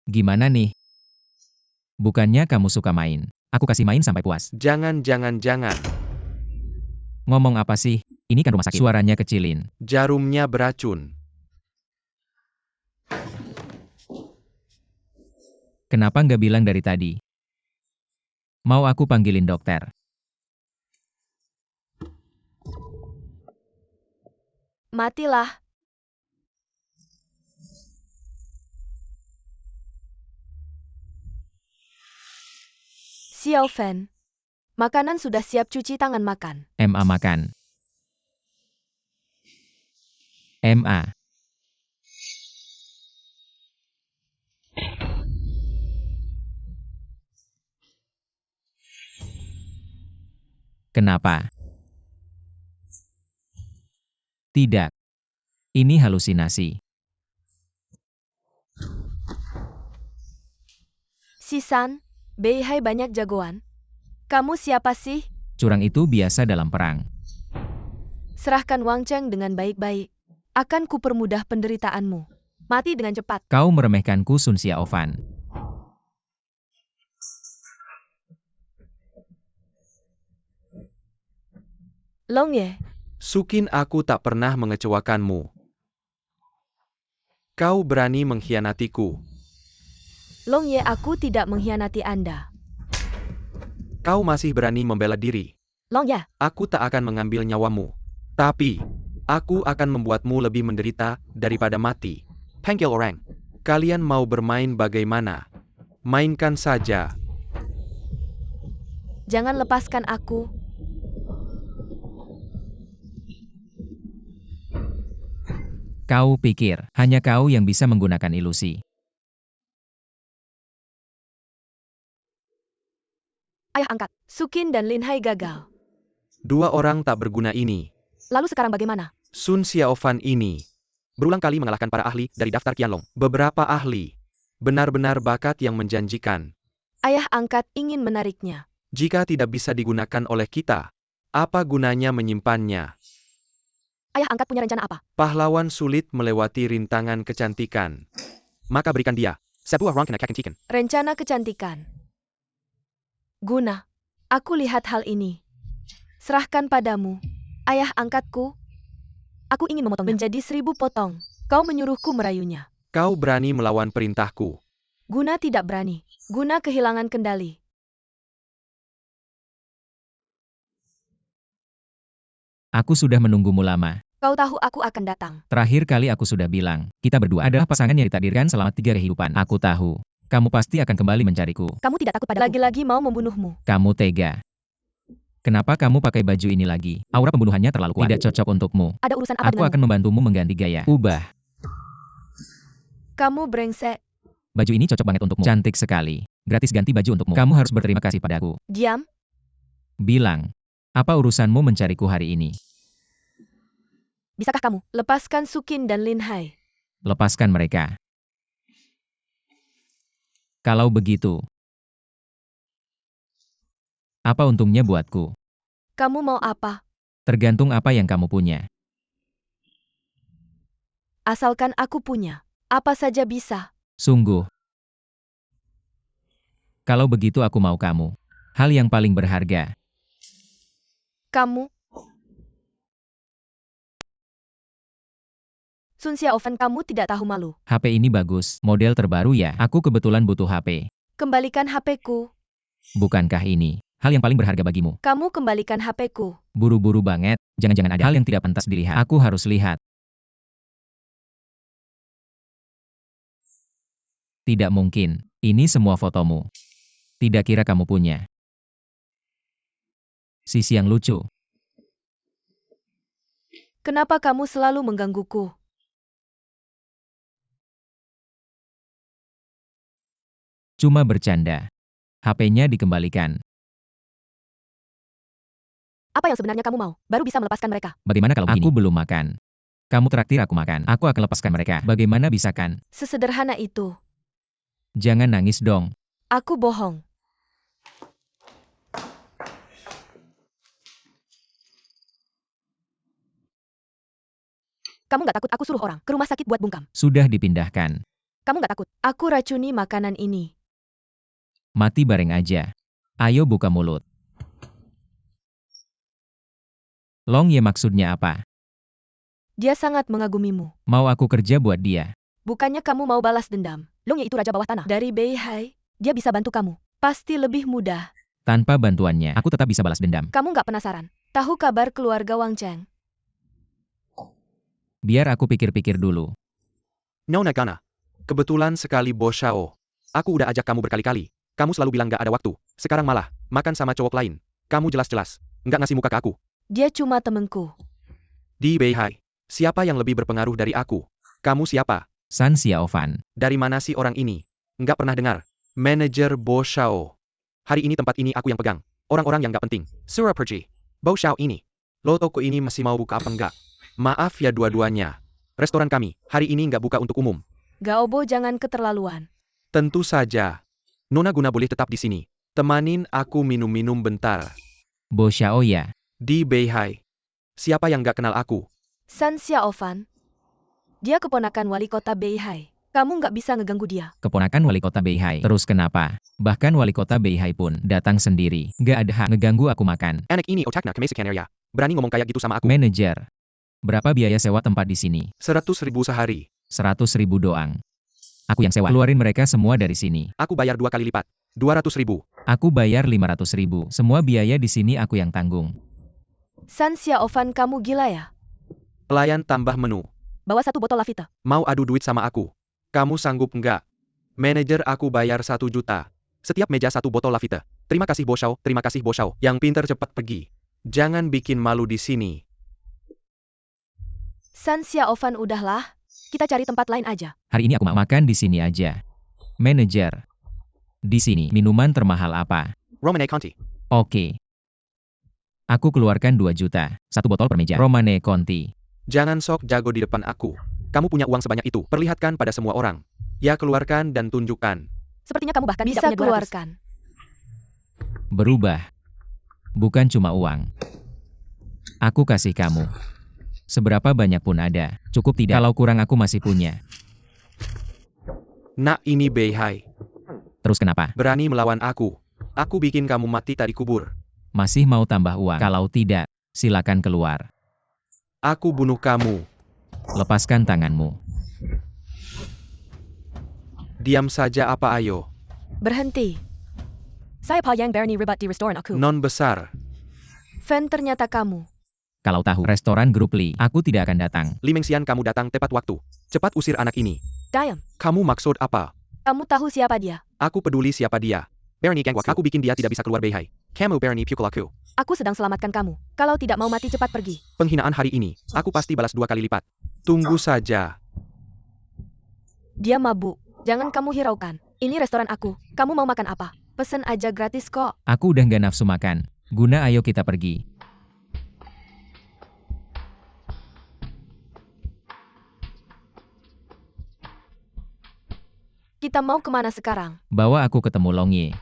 Gimana nih? Bukannya kamu suka main. Aku kasih main sampai puas. Jangan. Ngomong apa sih? Ini kan rumah sakit. Suaranya kecilin. Jarumnya beracun. Kenapa nggak bilang dari tadi? Mau aku panggilin dokter? Matilah. Xiao Fan. Makanan sudah siap, cuci tangan makan. MA makan. MA. Kenapa? Tidak. Ini halusinasi. Sisan, Beihai banyak jagoan. Kamu siapa sih? Curang itu biasa dalam perang. Serahkan Wang Cheng dengan baik-baik. Akan kupermudah penderitaanmu. Mati dengan cepat. Kau meremehkanku, Sun Xiaofan. Long Ye, Sukin, aku tak pernah mengecewakanmu. Kau berani mengkhianatiku. Long Ye, aku tidak mengkhianati Anda. Kau masih berani membela diri. Long Ye, Aku tak akan mengambil nyawamu. Tapi, aku akan membuatmu lebih menderita daripada mati. Panggil orang. Kalian mau bermain bagaimana? Mainkan saja. jangan lepaskan aku. Kau pikir, hanya kau yang bisa menggunakan ilusi. Ayah angkat, Sukin dan Lin Hai gagal. Dua orang tak berguna ini. Lalu sekarang bagaimana? Sun Xiaofan ini berulang kali mengalahkan para ahli dari daftar Qianlong. Beberapa ahli benar-benar bakat yang menjanjikan. Ayah angkat ingin menariknya. Jika tidak bisa digunakan oleh kita, apa gunanya menyimpannya? Ayah angkat punya rencana apa? Pahlawan sulit melewati rintangan kecantikan. Maka berikan dia sebuah orang kena kacang chicken. Rencana kecantikan. Guna. Aku lihat hal ini. Serahkan padamu. Ayah angkatku. Aku ingin memotongnya menjadi 1000 potong. Kau menyuruhku merayunya. Kau berani melawan perintahku. Guna tidak berani. Guna kehilangan kendali. Aku sudah menunggumu lama. Kau tahu aku akan datang. Terakhir kali aku sudah bilang, kita berdua adalah pasangan yang ditakdirkan selama 3 kehidupan. Aku tahu. Kamu pasti akan kembali mencariku. Kamu tidak takut padaku. Lagi-lagi mau membunuhmu. Kamu tega. Kenapa kamu pakai baju ini lagi? Aura pembunuhannya terlalu kuat. Tidak cocok untukmu. Ada urusan apa Aku denganmu? akan membantumu mengganti gaya. Ubah. Kamu brengsek. Baju ini cocok banget untukmu. Cantik sekali. Gratis ganti baju untukmu. Kamu harus berterima kasih padaku. Diam. Bilang. Apa urusanmu mencariku hari ini? Bisakah kamu lepaskan Sukin dan Lin Hai? Lepaskan mereka. Kalau begitu, apa untungnya buatku? Kamu mau apa? Tergantung apa yang kamu punya. Asalkan aku punya. Apa saja bisa. Sungguh. Kalau begitu aku mau kamu. Hal yang paling berharga. Kamu. Sun Xiaofan, kamu tidak tahu malu. HP ini bagus, model terbaru ya. Aku kebetulan butuh HP. Kembalikan HP-ku. Bukankah ini hal yang paling berharga bagimu? Kamu kembalikan HP-ku. Buru-buru banget, jangan-jangan ada hal yang tidak pantas dilihat. Aku harus lihat. Tidak mungkin, ini semua fotomu. Tidak kira kamu punya sisi yang lucu. Kenapa kamu selalu menggangguku? Cuma bercanda. HP-nya dikembalikan. Apa yang sebenarnya kamu mau? Baru bisa melepaskan mereka. Bagaimana kalau begini? Aku belum makan. Kamu traktir aku makan. Aku akan lepaskan mereka. Bagaimana bisa kan? Sesederhana itu. Jangan nangis dong. Aku bohong. Kamu nggak takut aku suruh orang ke rumah sakit buat bungkam? Sudah dipindahkan. Kamu nggak takut? Aku racuni makanan ini. Mati bareng aja. Ayo buka mulut. Long Ye maksudnya apa? Dia sangat mengagumimu. Mau aku kerja buat dia? Bukannya kamu mau balas dendam? Long Ye itu raja bawah tanah dari Beihai. Dia bisa bantu kamu. Pasti lebih mudah. Tanpa bantuannya, aku tetap bisa balas dendam. Kamu nggak penasaran? Tahu kabar keluarga Wang Cheng? Biar aku pikir-pikir dulu. Nona Gana. Kebetulan sekali Bos Shao. Aku udah ajak kamu berkali-kali. Kamu selalu bilang gak ada waktu. Sekarang malah, makan sama cowok lain. Kamu jelas-jelas nggak ngasih muka ke aku. Dia cuma temenku. Di Beihai, siapa yang lebih berpengaruh dari aku? Kamu siapa? San Xiaofan. Dari mana sih orang ini? Nggak pernah dengar. Manajer Bos Shao. Hari ini tempat ini aku yang pegang. Orang-orang yang nggak penting. Surah pergi. Bos Shao ini. Lo toko ini masih mau buka apa enggak? Maaf ya dua-duanya. Restoran kami, hari ini nggak buka untuk umum. Gaobo jangan keterlaluan. Tentu saja. Nona Guna boleh tetap di sini. Temanin aku minum-minum bentar. Bo Xiao ya. Di Beihai. Siapa yang nggak kenal aku? San Xiaofan. Dia keponakan wali kota Beihai. Kamu nggak bisa ngeganggu dia. Keponakan wali kota Beihai. Terus kenapa? Bahkan wali kota Beihai pun datang sendiri. Gak ada hak ngeganggu aku makan. Anak ini otaknya kemesikan ya. Berani ngomong kayak gitu sama aku. Manajer. Berapa biaya sewa tempat di sini? 100.000 sehari. 100.000 doang. Aku yang sewa. Keluarin mereka semua dari sini. Aku bayar 2 kali lipat. 200.000. Aku bayar 500.000. Semua biaya di sini aku yang tanggung. San Xiaofan, kamu gila ya? Pelayan tambah menu. Bawa 1 botol Lavita. Mau adu duit sama aku? Kamu sanggup nggak? Manajer aku bayar 1 juta. Setiap meja 1 botol Lavita. Terima kasih Bos Shao, terima kasih Bos Shao. Yang pinter cepat pergi. Jangan bikin malu di sini. San Xiaofan, udahlah. Kita cari tempat lain aja. Hari ini aku mau makan di sini aja. Manajer. Di sini minuman termahal apa? Romane Conti. Oke. Aku keluarkan 2 juta. 1 botol per meja. Romane Conti. Jangan sok jago di depan aku. Kamu punya uang sebanyak itu. Perlihatkan pada semua orang. Ya keluarkan dan tunjukkan. Sepertinya kamu bahkan Bisa tidak punya 200. keluarkan. Berubah. Bukan cuma uang. Aku kasih kamu. Seberapa banyak pun ada. Cukup tidak? Kalau kurang aku masih punya. Nak ini Beihai. Terus kenapa? Berani melawan aku. Aku bikin kamu mati tak dikubur. Masih mau tambah uang? Kalau tidak, silakan keluar. Aku bunuh kamu. Lepaskan tanganmu. Diam saja apa ayo. Berhenti. Saya Pa Yang berani ribat di restoran aku. Non besar. Fan, ternyata kamu. Kalau tahu restoran grup Li, aku tidak akan datang. Li Mengxian, kamu datang tepat waktu. Cepat usir anak ini. Diam. Kamu maksud apa? Kamu tahu siapa dia? Aku peduli siapa dia. Bernie Gangwak, aku bikin dia tidak bisa keluar Beihai. Kamu Bernie pukul aku. Aku sedang selamatkan kamu. Kalau tidak mau mati, cepat pergi. Penghinaan hari ini, aku pasti balas 2 kali lipat. Tunggu saja. Dia mabuk. Jangan kamu hiraukan. Ini restoran aku. Kamu mau makan apa? Pesen aja gratis kok. Aku udah gak nafsu makan. Guna, ayo kita pergi. Kita mau kemana sekarang? Bawa aku ketemu Long Ye.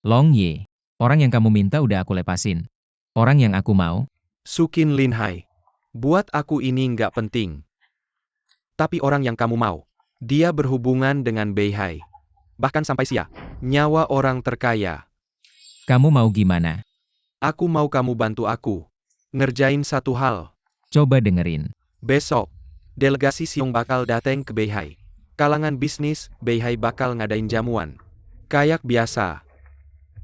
Long Ye. Orang yang kamu minta udah aku lepasin. Orang yang aku mau, Sukin Lin Hai. Buat aku ini nggak penting. Tapi orang yang kamu mau, dia berhubungan dengan Beihai. Bahkan sampai nyawa orang terkaya. kamu mau gimana? Aku mau kamu bantu aku. Ngerjain satu hal. Coba dengerin. Besok, delegasi Siong bakal datang ke Beihai. Kalangan bisnis, Beihai bakal ngadain jamuan. Kayak biasa.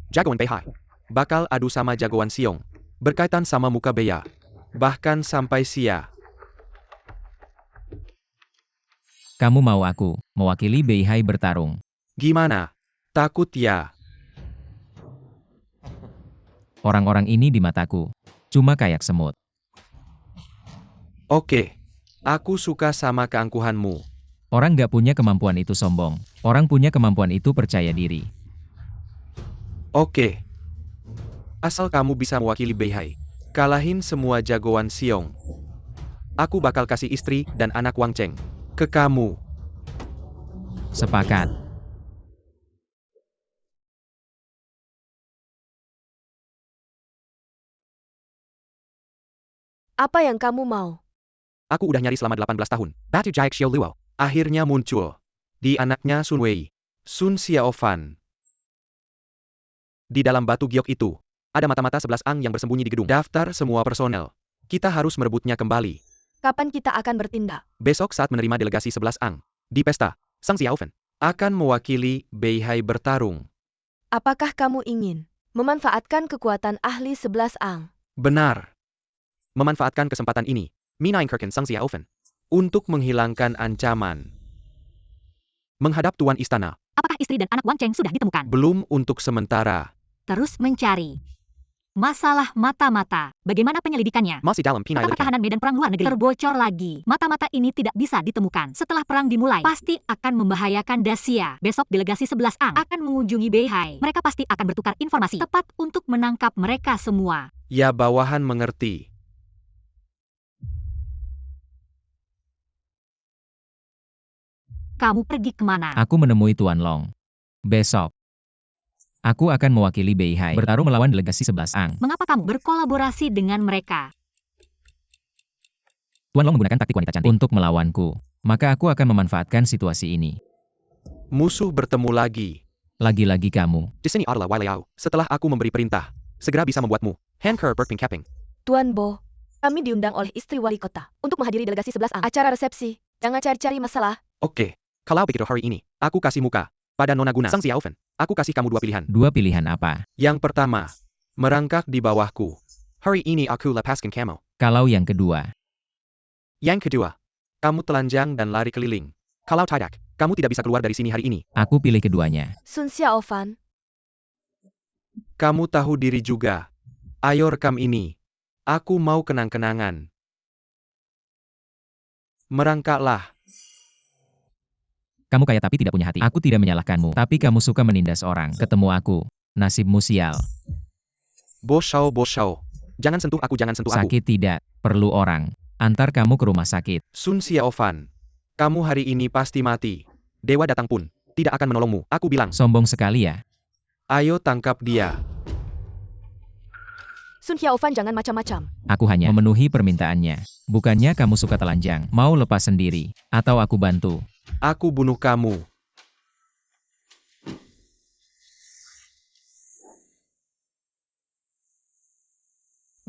Jagoan Beihai bakal adu sama jagoan Siong. Berkaitan sama muka Beya. Bahkan sampai Kamu mau aku, mewakili Beihai bertarung. Gimana? Takut ya? Orang-orang ini di mataku. Cuma kayak semut. Oke. Aku suka sama keangkuhanmu. Orang gak punya kemampuan itu sombong. Orang punya kemampuan itu percaya diri. Oke. Asal kamu bisa mewakili Beihai. Kalahin semua jagoan Siong. Aku bakal kasih istri dan anak Wang Cheng ke kamu. Sepakat. Apa yang kamu mau? Aku udah nyari selama 18 tahun. Batu Jaik Xiao Luo. Akhirnya muncul. Di anaknya Sun Wei. Sun Xiaofan. Di dalam batu giok itu, ada mata-mata 11 ang yang bersembunyi di gedung. Daftar semua personel. Kita harus merebutnya kembali. Kapan kita akan bertindak? Besok saat menerima delegasi 11 ang. Di pesta, Sang Xiaofan akan mewakili Beihai bertarung. Apakah kamu ingin memanfaatkan kekuatan ahli 11 ang? Benar. Memanfaatkan kesempatan ini, menyingkirkan Sang Xiaofan untuk menghilangkan ancaman. Menghadap Tuan Istana, Apakah istri dan anak Wang Cheng sudah ditemukan? belum untuk sementara. Terus mencari. Masalah mata-mata. Bagaimana penyelidikannya? Masih dalam Peta penelitian. pertahanan medan perang luar negeri terbocor lagi. Mata-mata ini tidak bisa ditemukan. Setelah perang dimulai, pasti akan membahayakan Dacia. Besok delegasi 11 ang akan mengunjungi Beihai. Mereka pasti akan bertukar informasi tepat untuk menangkap mereka semua. Ya, bawahan mengerti. Kamu pergi kemana? Aku menemui Tuan Long. Besok, aku akan mewakili Beihai bertarung melawan delegasi 11 ang. Mengapa kamu berkolaborasi dengan mereka? Tuan Long menggunakan taktik wanita cantik untuk melawanku. Maka aku akan memanfaatkan situasi ini. Musuh bertemu lagi. Lagi-lagi kamu. Di sini adalah Wai Liao. Setelah aku memberi perintah, segera bisa membuatmu Hanker Berping Capping. Tuan Bo, kami diundang oleh istri wali kota untuk menghadiri delegasi 11 ang. Acara resepsi. Jangan cari-cari masalah. Oke, kalau begitu hari ini, aku kasih muka pada Nona Guna Sang Xiaofan. Aku kasih kamu 2 pilihan. 2 pilihan apa? Yang pertama, merangkak di bawahku. Hari ini aku lepaskan kamu. Kalau yang kedua, Yang kedua, kamu telanjang dan lari keliling. Kalau tidak, kamu tidak bisa keluar dari sini hari ini. aku pilih keduanya. Sun Xiaofan, Kamu tahu diri juga. Ayo rekam ini. Aku mau kenang-kenangan. Merangkaklah. Kamu kaya tapi tidak punya hati. Aku tidak menyalahkanmu. Tapi kamu suka menindas orang. Ketemu aku. Nasibmu sial. Boshao. Jangan sentuh aku, jangan sentuh aku. Sakit tidak. Perlu orang. Antar kamu ke rumah sakit. Sun Xiaofan. Kamu hari ini pasti mati. Dewa datang pun tidak akan menolongmu. Aku bilang. Sombong sekali ya. Ayo tangkap dia. Sun Xiaofan jangan macam-macam. Aku hanya memenuhi permintaannya. Bukannya kamu suka telanjang. Mau lepas sendiri. Atau aku bantu. Aku bunuh kamu.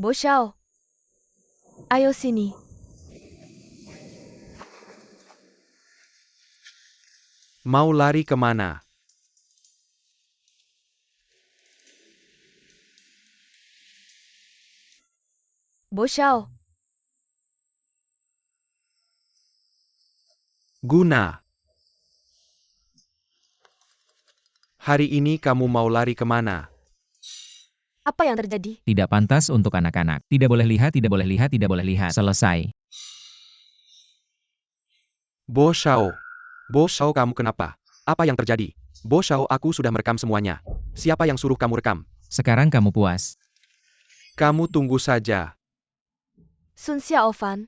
Bo Xiao, ayo sini. Mau lari kemana? Bo Xiao, Guna. Hari ini kamu mau lari kemana? apa yang terjadi? Tidak pantas untuk anak-anak. Tidak boleh lihat, tidak boleh lihat, tidak boleh lihat. Selesai. Boshao, kamu kenapa? Apa yang terjadi? Boshao, aku sudah merekam semuanya. Siapa yang suruh kamu rekam? Sekarang kamu puas. Kamu tunggu saja. Sun Xiaofan,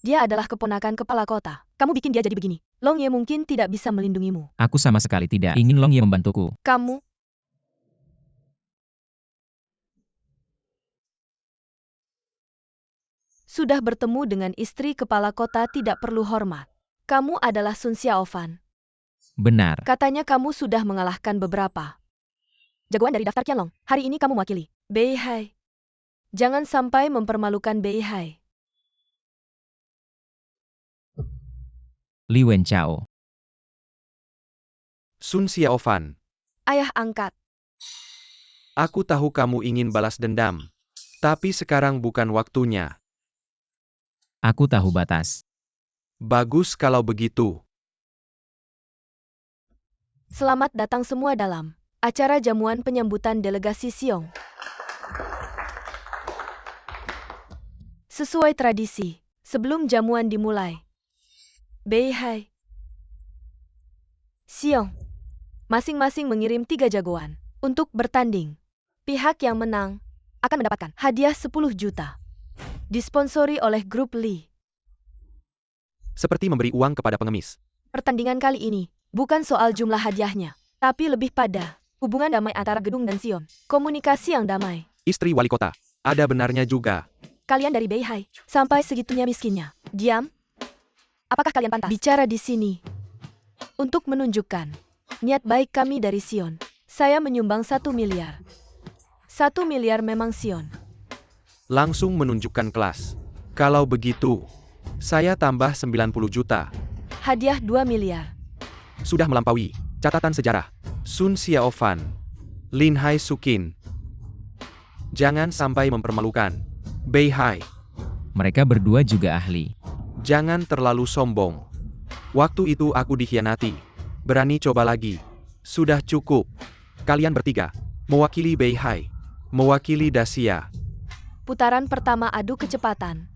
dia adalah keponakan kepala kota. Kamu bikin dia jadi begini. Long Ye mungkin tidak bisa melindungimu. Aku sama sekali tidak ingin Long Ye membantuku. Kamu sudah bertemu dengan istri kepala kota tidak perlu hormat. Kamu adalah Sun Xiaofan. Benar. Katanya kamu sudah mengalahkan beberapa jagoan dari daftar Qianlong. Hari ini kamu mewakili Beihai. Jangan sampai mempermalukan Beihai. Li Wenchao. Sun Xiaofan, Ayah angkat. aku tahu kamu ingin balas dendam. Tapi sekarang bukan waktunya. Aku tahu batas. Bagus kalau begitu. Selamat datang semua dalam acara jamuan penyambutan delegasi Xiong. Sesuai tradisi, sebelum jamuan dimulai, Beihai, Xiong, masing-masing mengirim 3 jagoan untuk bertanding. Pihak yang menang akan mendapatkan hadiah 10 juta. Disponsori oleh grup Li. Seperti memberi uang kepada pengemis. Pertandingan kali ini bukan soal jumlah hadiahnya, tapi lebih pada hubungan damai antara gedung dan Xiong. Komunikasi yang damai. Istri wali kota. Ada benarnya juga. Kalian dari Beihai, sampai segitunya miskinnya. Diam. Apakah kalian pantas bicara di sini? Untuk menunjukkan niat baik kami dari Sion, saya menyumbang 1 miliar. 1 miliar memang Sion. Langsung menunjukkan kelas. Kalau begitu, saya tambah 90 juta. Hadiah 2 miliar. Sudah melampaui catatan sejarah. Sun Xiaofan, Lin Hai Sukin. Jangan sampai mempermalukan Beihai. Mereka berdua juga ahli. Jangan terlalu sombong. Waktu itu aku dikhianati. Berani coba lagi. Sudah cukup. Kalian bertiga mewakili Beihai, mewakili Dacia. Putaran pertama adu kecepatan.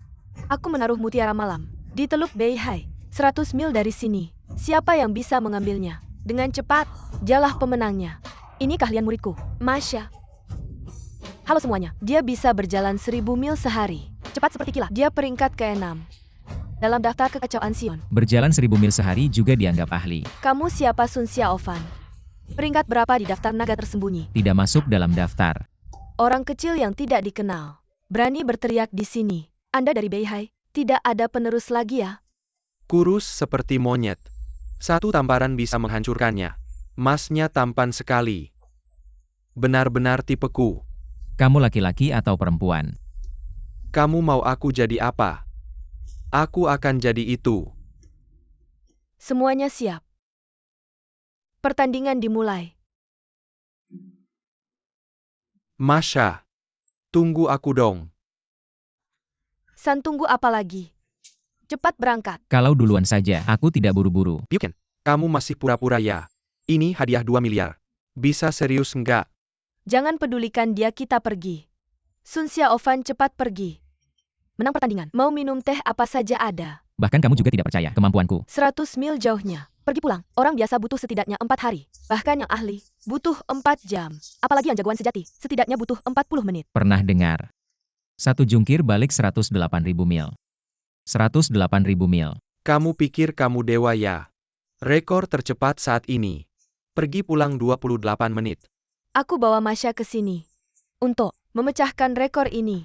Aku menaruh mutiara malam di Teluk Beihai, 100 mil dari sini. Siapa yang bisa mengambilnya? Dengan cepat, dialah pemenangnya. Ini kalian muridku, Masha. Halo semuanya, dia bisa berjalan 1000 mil sehari. Cepat seperti kilat. Dia peringkat ke-6 dalam daftar kekacauan Sion. Berjalan 1000 mil sehari juga dianggap ahli. Kamu siapa, Sun Xiaofan? Peringkat berapa di daftar naga tersembunyi? Tidak masuk dalam daftar. Orang kecil yang tidak dikenal. Berani berteriak di sini. Anda dari Beihai, tidak ada penerus lagi ya? Kurus seperti monyet. Satu tamparan bisa menghancurkannya. Masnya tampan sekali. Benar-benar tipeku. Kamu laki-laki atau perempuan? Kamu mau aku jadi apa? Aku akan jadi itu. Semuanya siap. Pertandingan dimulai. Masha, tunggu aku dong. San, tunggu apa lagi? Cepat berangkat. Kalau duluan saja, aku tidak buru-buru. Pyuken, kamu masih pura-pura ya? Ini hadiah 2 miliar. Bisa serius enggak? Jangan pedulikan dia, kita pergi. Sun Xiaofan, cepat pergi. Menang pertandingan. Mau minum teh apa saja ada. Bahkan kamu juga tidak percaya kemampuanku. 100 mil jauhnya. Pergi pulang. Orang biasa butuh setidaknya 4 hari. Bahkan yang ahli, butuh 4 jam. Apalagi yang jagoan sejati, setidaknya butuh 40 menit. Pernah dengar? Satu jungkir balik 108.000 mil. 108.000 mil. Kamu pikir kamu dewa ya? Rekor tercepat saat ini. Pergi pulang 28 menit. Aku bawa Masha ke sini untuk memecahkan rekor ini.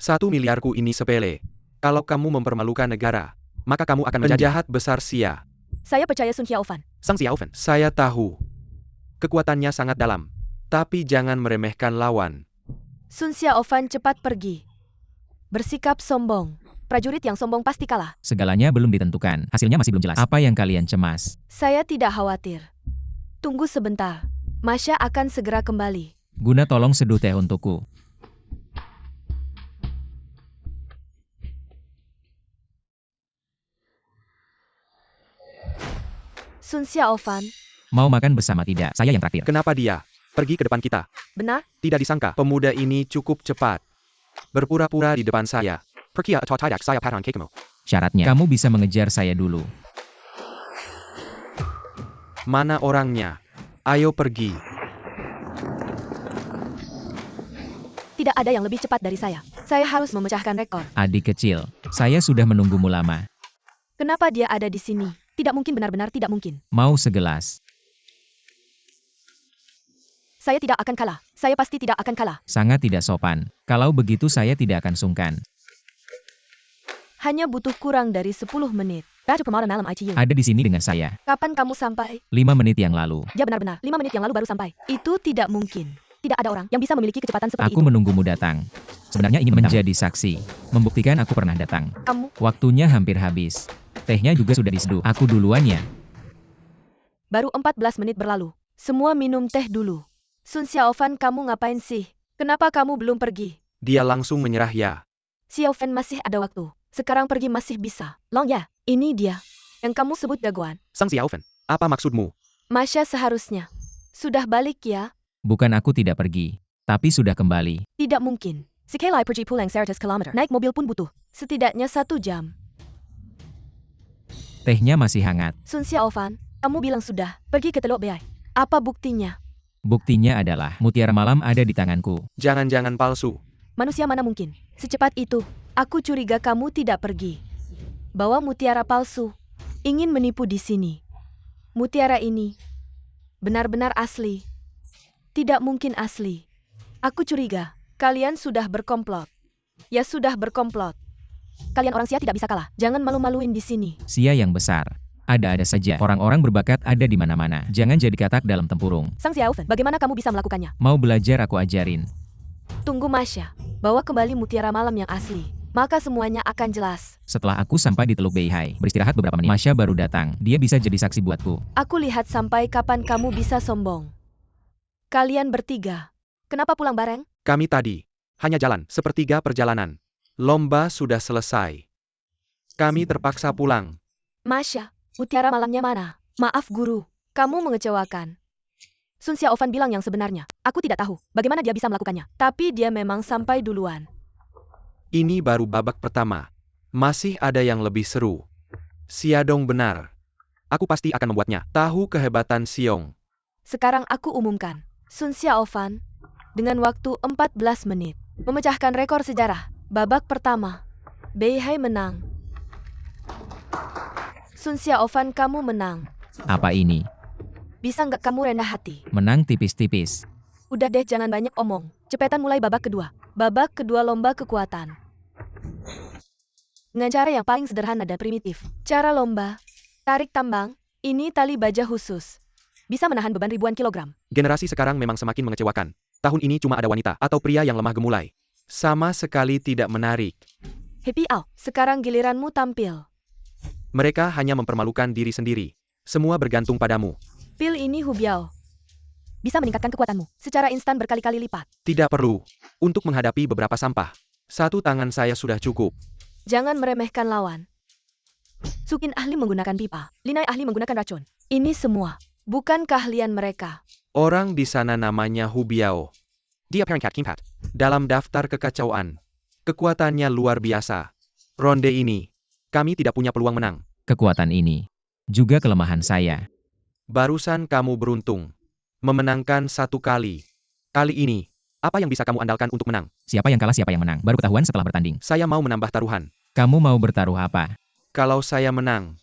1 miliarku ini sepele. Kalau kamu mempermalukan negara, maka kamu akan menjadi jahat besar Xia. Saya percaya Sun Xiaofan. Sang Xiaofan, saya tahu. Kekuatannya sangat dalam. Tapi jangan meremehkan lawan. Sun Xiaofan, cepat pergi. Bersikap sombong. Prajurit yang sombong pasti kalah. Segalanya belum ditentukan. Hasilnya masih belum jelas. Apa yang kalian cemas? Saya tidak khawatir. Tunggu sebentar. Masha akan segera kembali. Guna, tolong seduh teh untukku. Sun Xiaofan, Mau makan bersama tidak? Saya yang traktir. Kenapa dia pergi ke depan kita? benar? Tidak disangka, pemuda ini cukup cepat. Berpura-pura di depan saya. Perkia atau tidak saya paran kekemu. Syaratnya, kamu bisa mengejar saya dulu. Mana orangnya? Ayo pergi. Tidak ada yang lebih cepat dari saya. Saya harus memecahkan rekor. Adik kecil, saya sudah menunggumu lama. Kenapa dia ada di sini? Tidak mungkin, benar-benar tidak mungkin. Mau segelas? Saya tidak akan kalah. Saya pasti tidak akan kalah. Sangat tidak sopan. Kalau begitu saya tidak akan sungkan. Hanya butuh kurang dari 10 menit. Baju pemalam malam ICU. Ada di sini dengan saya. Kapan kamu sampai? 5 menit yang lalu. Dia benar-benar 5 menit yang lalu baru sampai. Itu tidak mungkin. Tidak ada orang yang bisa memiliki kecepatan seperti Aku itu. menunggumu datang. Sebenarnya ingin menjadi saksi. Membuktikan aku pernah datang. Kamu, Waktunya hampir habis. Tehnya juga sudah diseduh. Aku duluan ya. baru 14 menit berlalu. Semua minum teh dulu. Sun Xiaofan, kamu ngapain sih? Kenapa kamu belum pergi? Dia langsung menyerah ya. Xiaofan, masih ada waktu. Sekarang pergi masih bisa. Long ya, ini dia. Yang kamu sebut jagoan. Sang Xiaofan, apa maksudmu? Masha seharusnya. Sudah balik ya? Bukan aku tidak pergi. Tapi sudah kembali. Tidak mungkin. Sekali pergi pulang 100 km. Naik mobil pun butuh. Setidaknya 1 jam. Tehnya masih hangat. Sun Xiaofan, kamu bilang sudah. Pergi ke Teluk Beihai. Apa buktinya? Buktinya adalah mutiara malam ada di tanganku. Jangan-jangan palsu. Manusia mana mungkin? Secepat itu. Aku curiga kamu tidak pergi. Bawa mutiara palsu. Ingin menipu di sini. Mutiara ini benar-benar asli. Tidak mungkin asli. Aku curiga kalian sudah berkomplot. Ya sudah berkomplot. Kalian orang Xia tidak bisa kalah. Jangan malu-maluin di sini. Xia yang besar. Ada-ada saja. Orang-orang berbakat ada di mana-mana. Jangan jadi katak dalam tempurung. Sang Xiaofen, bagaimana kamu bisa melakukannya? Mau belajar aku ajarin. Tunggu Masya. Bawa kembali mutiara malam yang asli. Maka semuanya akan jelas. Setelah aku sampai di Teluk Beihai, beristirahat beberapa menit, Masya baru datang. Dia bisa jadi saksi buatku. Aku lihat sampai kapan kamu bisa sombong. Kalian bertiga. Kenapa pulang bareng? Kami tadi hanya jalan sepertiga perjalanan. Lomba sudah selesai. Kami terpaksa pulang. Masya, mutiara malamnya mana? Maaf guru, kamu mengecewakan. Sun Xiaofan bilang yang sebenarnya. Aku tidak tahu bagaimana dia bisa melakukannya. Tapi dia memang sampai duluan. Ini baru babak pertama. Masih ada yang lebih seru. Xiaodong benar. Aku pasti akan membuatnya tahu kehebatan Xiong. Sekarang aku umumkan. Sun Xiaofan, dengan waktu 14 menit, memecahkan rekor sejarah. Babak pertama, Beihai menang. Sun Xiaofan, kamu menang. Apa ini? Bisa nggak kamu rendah hati? Menang tipis-tipis. Udah deh, jangan banyak omong. Cepetan mulai babak kedua. Babak kedua lomba kekuatan. Dengan cara yang paling sederhana dan primitif. Cara lomba, tarik tambang, ini tali baja khusus. Bisa menahan beban ribuan kilogram. Generasi sekarang memang semakin mengecewakan. Tahun ini cuma ada wanita atau pria yang lemah gemulai. Sama sekali tidak menarik. Happy Al, sekarang giliranmu tampil. Mereka hanya mempermalukan diri sendiri. Semua bergantung padamu. Pil ini Hu Biao. Bisa meningkatkan kekuatanmu secara instan berkali-kali lipat. Tidak perlu. Untuk menghadapi beberapa sampah. Satu tangan saya sudah cukup. Jangan meremehkan lawan. Sukin ahli menggunakan pipa. Linai ahli menggunakan racun. Ini semua bukan keahlian mereka. Orang di sana namanya Hu Biao. Dia perangkat Kimpat. Dalam daftar kekacauan. Kekuatannya luar biasa. Ronde ini, kami tidak punya peluang menang. Kekuatan ini. Juga kelemahan saya. Barusan kamu beruntung. Memenangkan satu kali. Kali ini, apa yang bisa kamu andalkan untuk menang? Siapa yang kalah siapa yang menang. Baru ketahuan setelah bertanding. Saya mau menambah taruhan. Kamu mau bertaruh apa? Kalau saya menang,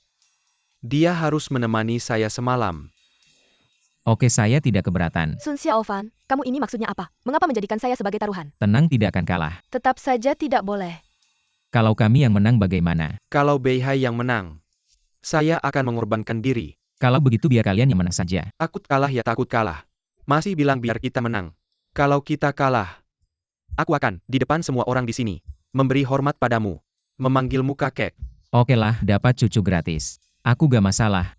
dia harus menemani saya semalam. Oke, saya tidak keberatan. Sun Xiaofan, kamu ini maksudnya apa? Mengapa menjadikan saya sebagai taruhan? Tenang, tidak akan kalah. Tetap saja tidak boleh. Kalau kami yang menang bagaimana? Kalau Beihai yang menang, saya akan mengorbankan diri. Kalau begitu biar kalian yang menang saja. Takut kalah ya takut kalah. Masih bilang biar kita menang. Kalau kita kalah, aku akan, di depan semua orang di sini, memberi hormat padamu. Memanggilmu kakek. Oke lah, dapat cucu gratis. Aku gak masalah.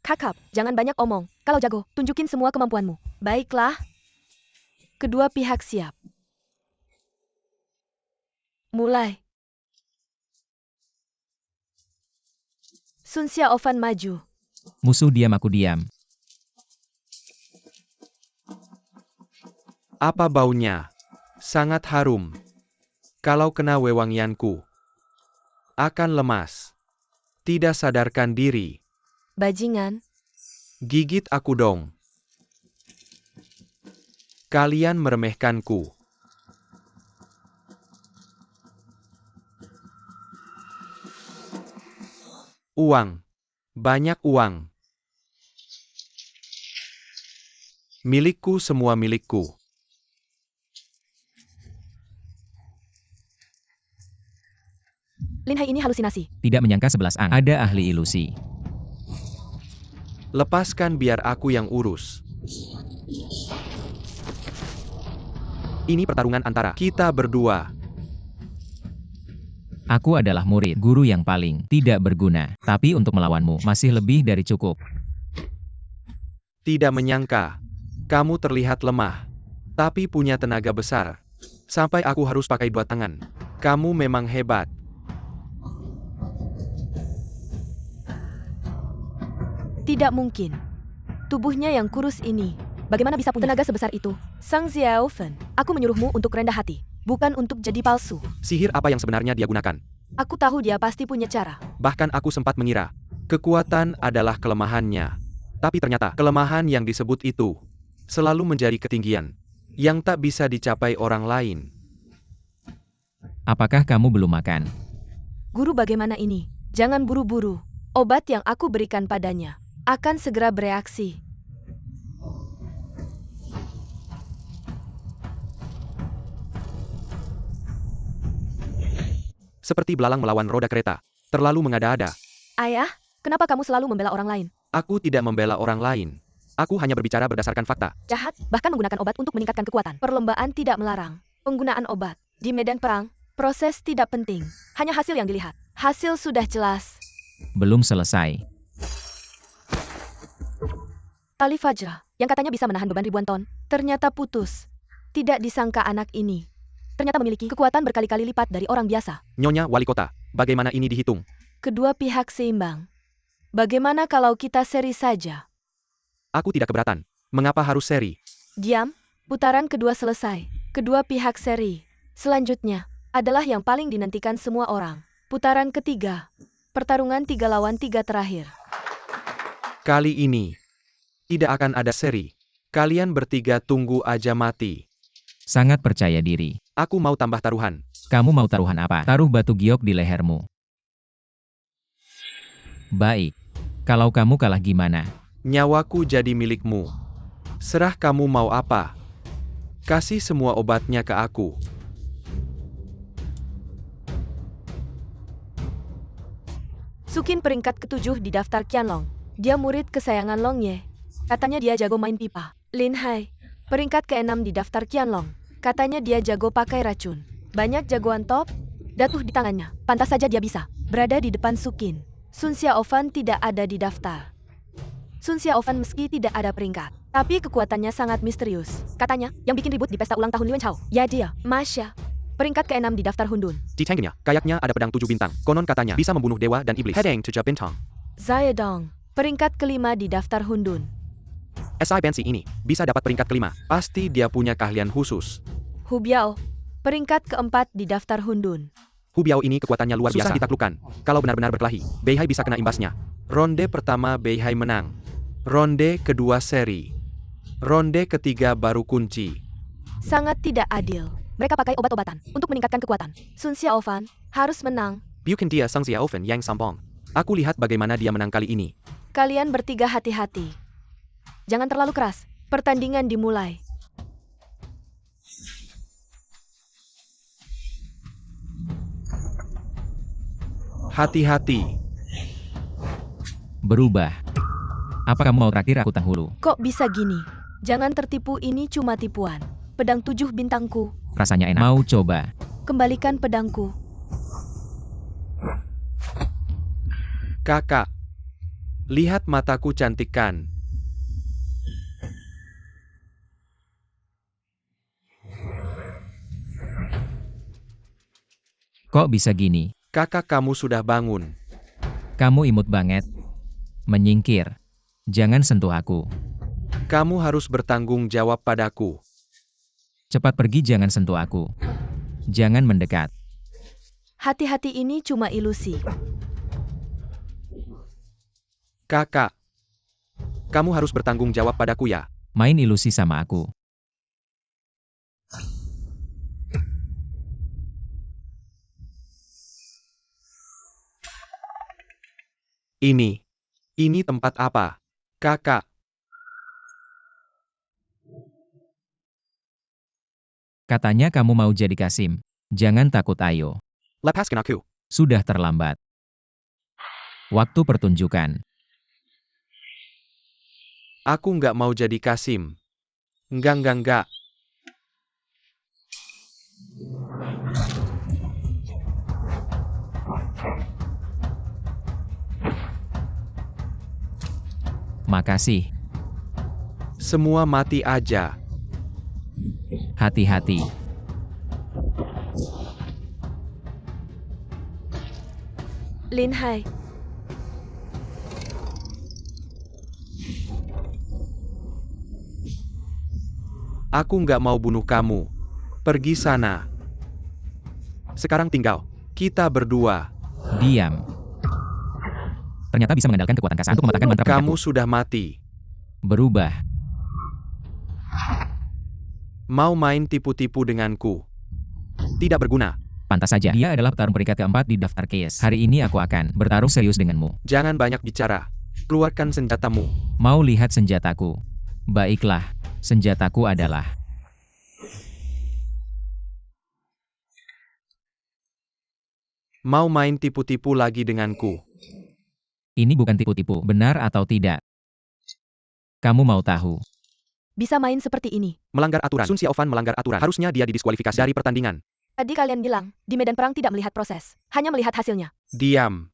Kakap, jangan banyak omong. Kalau jago, tunjukin semua kemampuanmu. Baiklah. Kedua pihak siap. Mulai. Sun Xiaofan maju. Musuh diam aku diam. Apa baunya? Sangat harum. Kalau kena wewangianku, akan lemas. Tidak sadarkan diri. Bajingan. Gigit aku dong. Kalian meremehkanku. Uang. Banyak uang. Milikku semua milikku. Lin Hai ini halusinasi. Tidak menyangka 11 ang. Ada ahli ilusi. Lepaskan biar aku yang urus. Ini pertarungan antara kita berdua. Aku adalah murid guru yang paling tidak berguna. Tapi untuk melawanmu masih lebih dari cukup. Tidak menyangka. Kamu terlihat lemah. Tapi punya tenaga besar. Sampai aku harus pakai dua tangan. Kamu memang hebat. Tidak mungkin. Tubuhnya yang kurus ini. Bagaimana bisa punya tenaga sebesar itu? Sang Xiaofen, aku menyuruhmu untuk rendah hati. Bukan untuk jadi palsu. Sihir apa yang sebenarnya dia gunakan? Aku tahu dia pasti punya cara. Bahkan aku sempat mengira. Kekuatan adalah kelemahannya. Tapi ternyata kelemahan yang disebut itu selalu menjadi ketinggian yang tak bisa dicapai orang lain. Apakah kamu belum makan? Guru, bagaimana ini? Jangan buru-buru. Obat yang aku berikan padanya akan segera bereaksi. Seperti belalang melawan roda kereta. Terlalu mengada-ada. Ayah, kenapa kamu selalu membela orang lain? Aku tidak membela orang lain. Aku hanya berbicara berdasarkan fakta. Jahat, bahkan menggunakan obat untuk meningkatkan kekuatan. Perlombaan tidak melarang penggunaan obat. Di medan perang, proses tidak penting. Hanya hasil yang dilihat. Hasil sudah jelas. Belum selesai. Tali Fajra, yang katanya bisa menahan beban ribuan ton, ternyata putus. Tidak disangka anak ini ternyata memiliki kekuatan berkali-kali lipat dari orang biasa. Nyonya Wali Kota, bagaimana ini dihitung? Kedua pihak seimbang. Bagaimana kalau kita seri saja? Aku tidak keberatan. Mengapa harus seri? Diam, putaran kedua selesai. Kedua pihak seri. Selanjutnya adalah yang paling dinantikan semua orang. Putaran ketiga. Pertarungan 3 lawan 3 terakhir. Kali ini tidak akan ada seri. Kalian bertiga tunggu aja mati. Sangat percaya diri. Aku mau tambah taruhan. Kamu mau taruhan apa? Taruh batu giok di lehermu. Baik. Kalau kamu kalah gimana? Nyawaku jadi milikmu. Serah kamu mau apa. Kasih semua obatnya ke aku. Sukin peringkat ke-7 di daftar Qianlong. Dia murid kesayangan Long Ye. Katanya dia jago main pipa. Lin Hai, peringkat ke-6 di daftar Qianlong. Katanya dia jago pakai racun. Banyak jagoan top, datuh di tangannya. Pantas saja dia bisa berada di depan Sukin. Sun Xiaofan tidak ada di daftar. Sun Xiaofan meski tidak ada peringkat, tapi kekuatannya sangat misterius. Katanya, yang bikin ribut di pesta ulang tahun Liwen Chao. Ya dia, Masya. Peringkat ke-6 di daftar Hundun. Di tangannya, kayaknya ada pedang 7 bintang. Konon katanya bisa membunuh dewa dan iblis. Hedeng 7 bintang. Zayedong, peringkat ke-5 di daftar Hundun. SI pensi ini bisa dapat peringkat ke-5. Pasti dia punya keahlian khusus. Hu Biao, peringkat ke-4 di daftar Hundun. Hu Biao ini kekuatannya luar biasa. Susah ditaklukkan. Kalau benar-benar berkelahi, Beihai bisa kena imbasnya. Ronde pertama Beihai menang. Ronde kedua seri. Ronde ketiga baru kunci. Sangat tidak adil. Mereka pakai obat-obatan untuk meningkatkan kekuatan. Sun Xiaofan harus menang. Bukan dia Sang Xiaofan yang sampong. Aku lihat bagaimana dia menang kali ini. Kalian bertiga hati-hati. Jangan terlalu keras. Pertandingan dimulai. Hati-hati. Berubah. Apa kamu mau traktir aku dahulu? Kok bisa gini? Jangan tertipu, ini cuma tipuan. Pedang 7 bintangku. Rasanya enak. Mau coba? Kembalikan pedangku. Kakak. Lihat mataku cantik kan? Kok bisa gini? Kakak, kamu sudah bangun. Kamu imut banget. Menyingkir. Jangan sentuh aku. Kamu harus bertanggung jawab padaku. Cepat pergi, jangan sentuh aku. Jangan mendekat. Hati-hati, ini cuma ilusi. Kakak. Kamu harus bertanggung jawab padaku ya. Main ilusi sama aku. Ini tempat apa? Kakak. Katanya kamu mau jadi Kasim. Jangan takut, ayo. Lepaskan aku. Sudah terlambat. Waktu pertunjukan. Aku nggak mau jadi Kasim. Enggak. Makasih. Semua mati aja. Hati-hati. Lin Hai. Aku nggak mau bunuh kamu. Pergi sana. Sekarang tinggal kita berdua. Diam. Ternyata bisa mengandalkan kekuatan kasar untuk mematahkan mantra Kamu peringkatku. sudah mati. Berubah. Mau main tipu-tipu denganku? Tidak berguna. Pantas saja. Dia adalah petarung peringkat ke-4 di daftar case. Hari ini aku akan bertarung serius denganmu. Jangan banyak bicara. Keluarkan senjatamu. Mau lihat senjataku? Baiklah. Senjataku adalah... Mau main tipu-tipu lagi denganku? Ini bukan tipu-tipu, benar atau tidak? Kamu mau tahu? Bisa main seperti ini. Melanggar aturan. Sun Xiaofan melanggar aturan. Harusnya dia didiskualifikasi dari pertandingan. Tadi kalian bilang, di medan perang tidak melihat proses, hanya melihat hasilnya. Diam.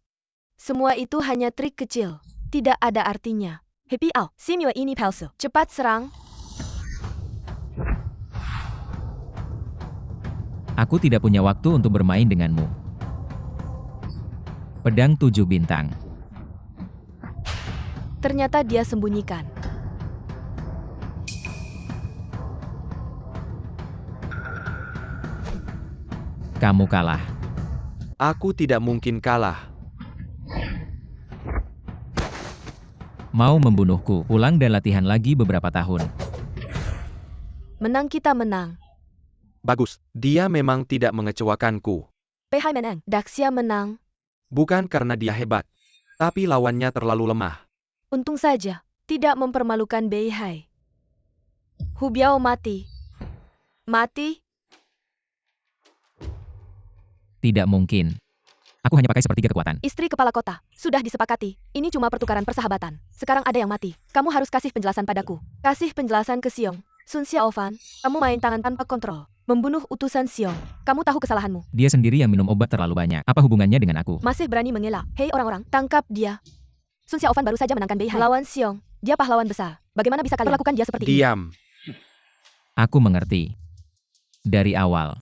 Semua itu hanya trik kecil. Tidak ada artinya. Happy Ao, simula ini palsu. Cepat serang. Aku tidak punya waktu untuk bermain denganmu. Pedang 7 bintang. Ternyata dia sembunyikan. Kamu kalah. Aku tidak mungkin kalah. Mau membunuhku, pulang dan latihan lagi beberapa tahun. Menang kita menang. Bagus. Dia memang tidak mengecewakanku. Pehai menang. Daxia menang. Bukan karena dia hebat. Tapi lawannya terlalu lemah. Untung saja, tidak mempermalukan Beihai. Hu Biao mati. Mati? Tidak mungkin. Aku hanya pakai sepertiga kekuatan. Istri kepala kota. Sudah disepakati. Ini cuma pertukaran persahabatan. Sekarang ada yang mati. Kamu harus kasih penjelasan padaku. Kasih penjelasan ke Xiong. Sun Xiaofan, kamu main tangan tanpa kontrol. Membunuh utusan Xiong. Kamu tahu kesalahanmu. Dia sendiri yang minum obat terlalu banyak. Apa hubungannya dengan aku? Masih berani mengelak. Hei orang-orang, tangkap dia. Sun Xiaofan baru saja menangkan Beihai. Melawan Xiong. Dia pahlawan besar. Bagaimana bisa kalian perlakukan dia seperti ini? Diam. Aku mengerti. Dari awal.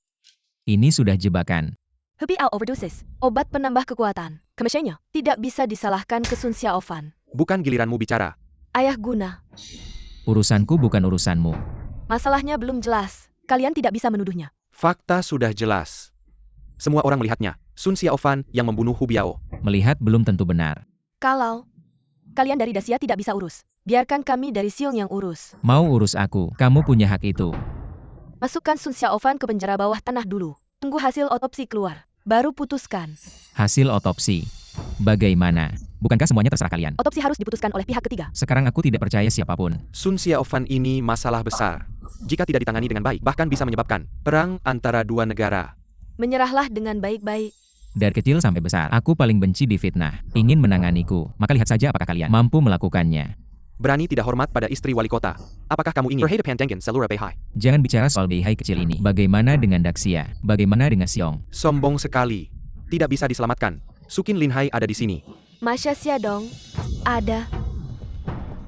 Ini sudah jebakan. Happy Ao overdosis. Obat penambah kekuatan. Kemeshenya tidak bisa disalahkan ke Sun Xiaofan. Bukan giliranmu bicara. Ayah guna. Urusanku bukan urusanmu. Masalahnya belum jelas. Kalian tidak bisa menuduhnya. Fakta sudah jelas. Semua orang melihatnya. Sun Xiaofan yang membunuh Hu Biao. Melihat belum tentu benar. Kalau kalian dari Daxia tidak bisa urus, biarkan kami dari Xiong yang urus. Mau urus aku, kamu punya hak itu. Masukkan Sun Xiaofan ke penjara bawah tanah dulu. Tunggu hasil otopsi keluar. Baru putuskan. Hasil otopsi. Bagaimana? Bukankah semuanya terserah kalian? Otopsi harus diputuskan oleh pihak ketiga. Sekarang aku tidak percaya siapapun. Sun Xiaofan ini masalah besar. Jika tidak ditangani dengan baik, bahkan bisa menyebabkan perang antara dua negara. Menyerahlah dengan baik-baik. Dari kecil sampai besar, aku paling benci difitnah. Ingin menanganiku. Maka lihat saja apakah kalian mampu melakukannya. Berani tidak hormat pada istri wali kota. Apakah kamu ingin berhadapan dengan Selura Beihai? Jangan bicara soal Beihai kecil ini. Bagaimana dengan Daxia? Bagaimana dengan Xiong? Sombong sekali. Tidak bisa diselamatkan. Sukin Linhai ada di sini. Masya Xiadong. Ada.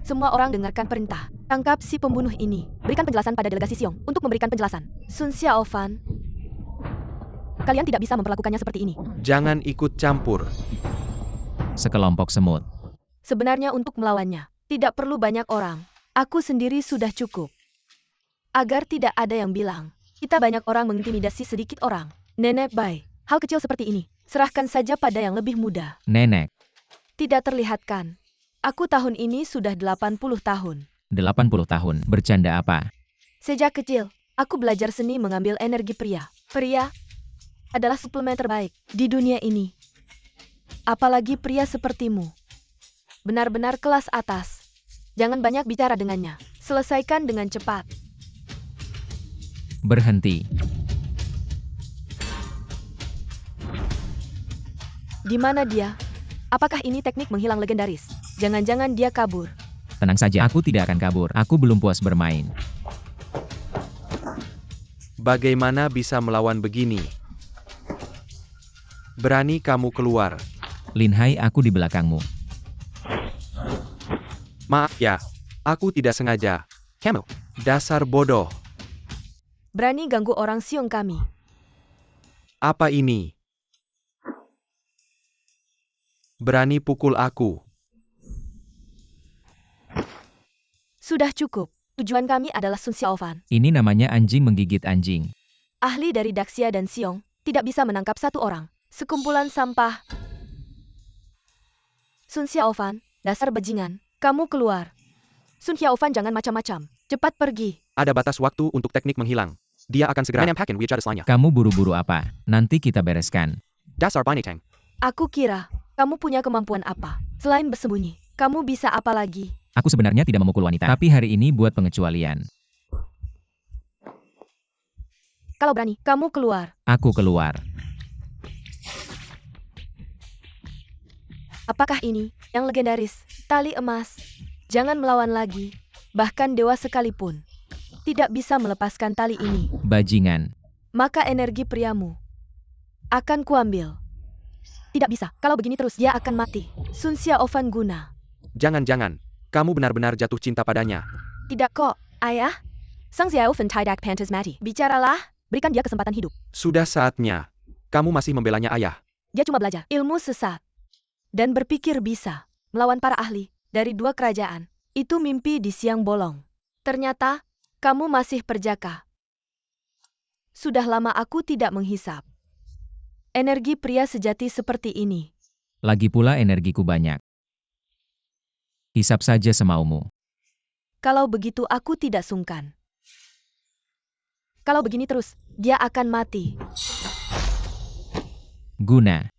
Semua orang dengarkan perintah. Tangkap si pembunuh ini. Berikan penjelasan pada delegasi Xiong untuk memberikan penjelasan. Sun Xiaofan. Kalian tidak bisa memperlakukannya seperti ini. Jangan ikut campur. Sekelompok semut. Sebenarnya untuk melawannya, tidak perlu banyak orang. Aku sendiri sudah cukup. Agar tidak ada yang bilang, kita banyak orang mengintimidasi sedikit orang. Nenek Bai, hal kecil seperti ini, serahkan saja pada yang lebih muda. Nenek. Tidak terlihatkan. Aku tahun ini sudah 80 tahun. 80 tahun. Bercanda apa? Sejak kecil, aku belajar seni mengambil energi pria. Pria adalah suplemen terbaik di dunia ini. Apalagi pria sepertimu. Benar-benar kelas atas. Jangan banyak bicara dengannya. Selesaikan dengan cepat. Berhenti. Di mana dia? Apakah ini teknik menghilang legendaris? Jangan-jangan dia kabur. Tenang saja, aku tidak akan kabur. Aku belum puas bermain. Bagaimana bisa melawan begini? Berani kamu keluar. Linhai, aku di belakangmu. Maaf ya. Aku tidak sengaja. Kamu. Dasar bodoh. Berani ganggu orang Xiong kami. Apa ini? Berani pukul aku. Sudah cukup. Tujuan kami adalah Sun Xiaofan. Ini namanya anjing menggigit anjing. Ahli dari Daxia dan Xiong tidak bisa menangkap satu orang. Sekumpulan sampah. Sun Xiaofan, dasar bajingan. Kamu keluar. Sun Xiaofan jangan macam-macam. Cepat pergi. Ada batas waktu untuk teknik menghilang. Dia akan segera menampakkan wujud aslinya. Kamu buru-buru apa? Nanti kita bereskan. Dasar Binatang. Aku kira, kamu punya kemampuan apa? Selain bersembunyi, kamu bisa apa lagi? Aku sebenarnya tidak memukul wanita. Tapi hari ini buat pengecualian. Kalau berani, kamu keluar. Aku keluar. Apakah ini yang legendaris? Tali emas. Jangan melawan lagi. Bahkan dewa sekalipun tidak bisa melepaskan tali ini. Bajingan. Maka energi priamu akan kuambil. Tidak bisa. Kalau begini terus, dia akan mati. Sun Xiaofan guna. Jangan-jangan, kamu benar-benar jatuh cinta padanya. Tidak kok, ayah. Sang Xiaofan tidak pantas mati. Bicaralah, berikan dia kesempatan hidup. Sudah saatnya. Kamu masih membelanya ayah. Dia cuma belajar ilmu sesat. Dan berpikir bisa melawan para ahli dari dua kerajaan. Itu mimpi di siang bolong. Ternyata, kamu masih perjaka. Sudah lama aku tidak menghisap energi pria sejati seperti ini. Lagi pula energiku banyak. Hisap saja semaumu. Kalau begitu aku tidak sungkan. Kalau begini terus, dia akan mati. Guna.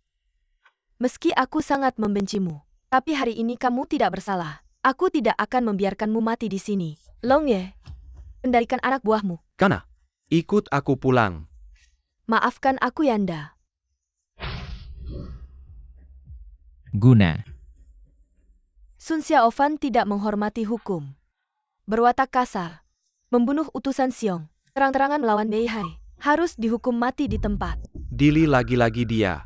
Meski aku sangat membencimu, tapi hari ini kamu tidak bersalah. Aku tidak akan membiarkanmu mati di sini. Long Ye, kendalikan anak buahmu. Kana, ikut aku pulang. Maafkan aku Yanda. Guna. Sun Xiaofan tidak menghormati hukum. Berwatak kasar. Membunuh utusan Xiong. Terang-terangan melawan Beihai. Harus dihukum mati di tempat. Dili lagi-lagi dia.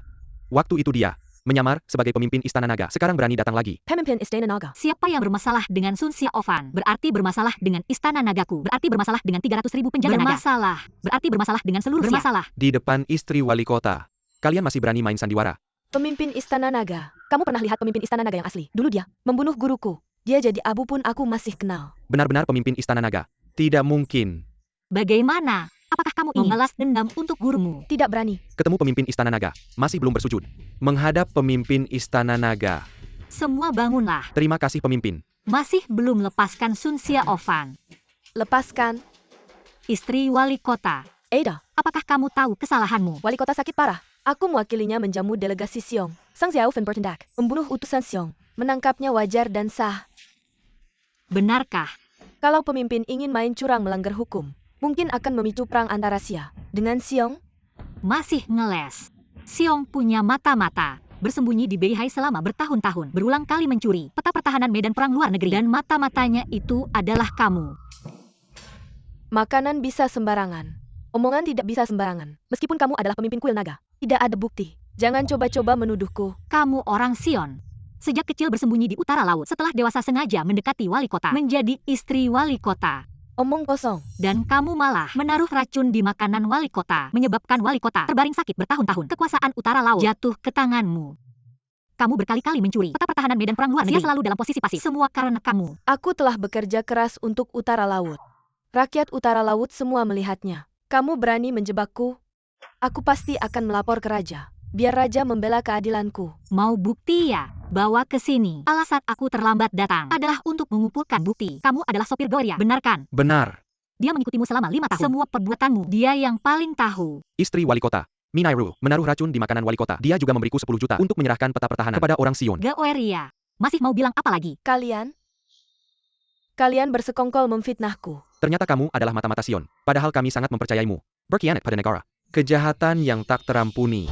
Waktu itu dia menyamar sebagai pemimpin Istana Naga. Sekarang berani datang lagi. Pemimpin Istana Naga. Siapa yang bermasalah dengan Sun Xiaofan? Berarti bermasalah dengan Istana Nagaku. Berarti bermasalah dengan 300.000 penjaga naga. Bermasalah. Berarti bermasalah dengan seluruh bermasalah. Di depan istri wali kota. Kalian masih berani main sandiwara. Pemimpin Istana Naga. Kamu pernah lihat pemimpin Istana Naga yang asli? Dulu dia membunuh guruku. Dia jadi abu pun aku masih kenal. Benar-benar pemimpin Istana Naga. Tidak mungkin. Bagaimana? Apakah kamu ingin membalas dendam untuk gurumu? Tidak berani. Ketemu pemimpin Istana Naga. Masih belum bersujud. Menghadap pemimpin Istana Naga. Semua bangunlah. Terima kasih pemimpin. Masih belum lepaskan Sun Xiaofan. Lepaskan. Istri wali kota. Ada. Apakah kamu tahu kesalahanmu? Wali kota sakit parah. Aku mewakilinya menjamu delegasi Xiong. Sang Xiaofan bertindak. Membunuh utusan Xiong. Menangkapnya wajar dan sah. Benarkah? Kalau pemimpin ingin main curang melanggar hukum, mungkin akan memicu perang antara Xia dengan Xiong. Masih ngeles. Xiong punya mata-mata. Bersembunyi di Beihai selama bertahun-tahun. Berulang kali mencuri peta pertahanan medan perang luar negeri. Dan mata-matanya itu adalah kamu. Makanan bisa sembarangan. Omongan tidak bisa sembarangan. Meskipun kamu adalah pemimpin kuil naga. Tidak ada bukti. Jangan coba-coba menuduhku. Kamu orang Sion. Sejak kecil bersembunyi di utara laut. Setelah dewasa sengaja mendekati wali kota. Menjadi istri wali kota. Omong kosong. Dan kamu malah menaruh racun di makanan wali kota. Menyebabkan wali kota terbaring sakit bertahun-tahun. Kekuasaan utara laut jatuh ke tanganmu. Kamu berkali-kali mencuri peta pertahanan medan perang luar negeri. Dia selalu dalam posisi pasif. Semua karena kamu. Aku telah bekerja keras untuk utara laut. Rakyat utara laut semua melihatnya. Kamu berani menjebakku? Aku pasti akan melapor ke raja. Biar raja membela keadilanku. Mau bukti ya? Bawa ke sini. Alasan aku terlambat datang adalah untuk mengumpulkan bukti. Kamu adalah sopir Goria, benar kan? Benar. Dia mengikutimu selama 5 tahun. Semua perbuatanmu, dia yang paling tahu. Istri wali kota. Minairu menaruh racun di makanan wali kota. Dia juga memberiku 10 juta untuk menyerahkan peta pertahanan kepada orang Sion. Goria. Masih mau bilang apa lagi? Kalian bersekongkol memfitnahku. Ternyata kamu adalah mata-mata Sion. Padahal kami sangat mempercayaimu. Berkhianat pada negara. Kejahatan yang tak terampuni.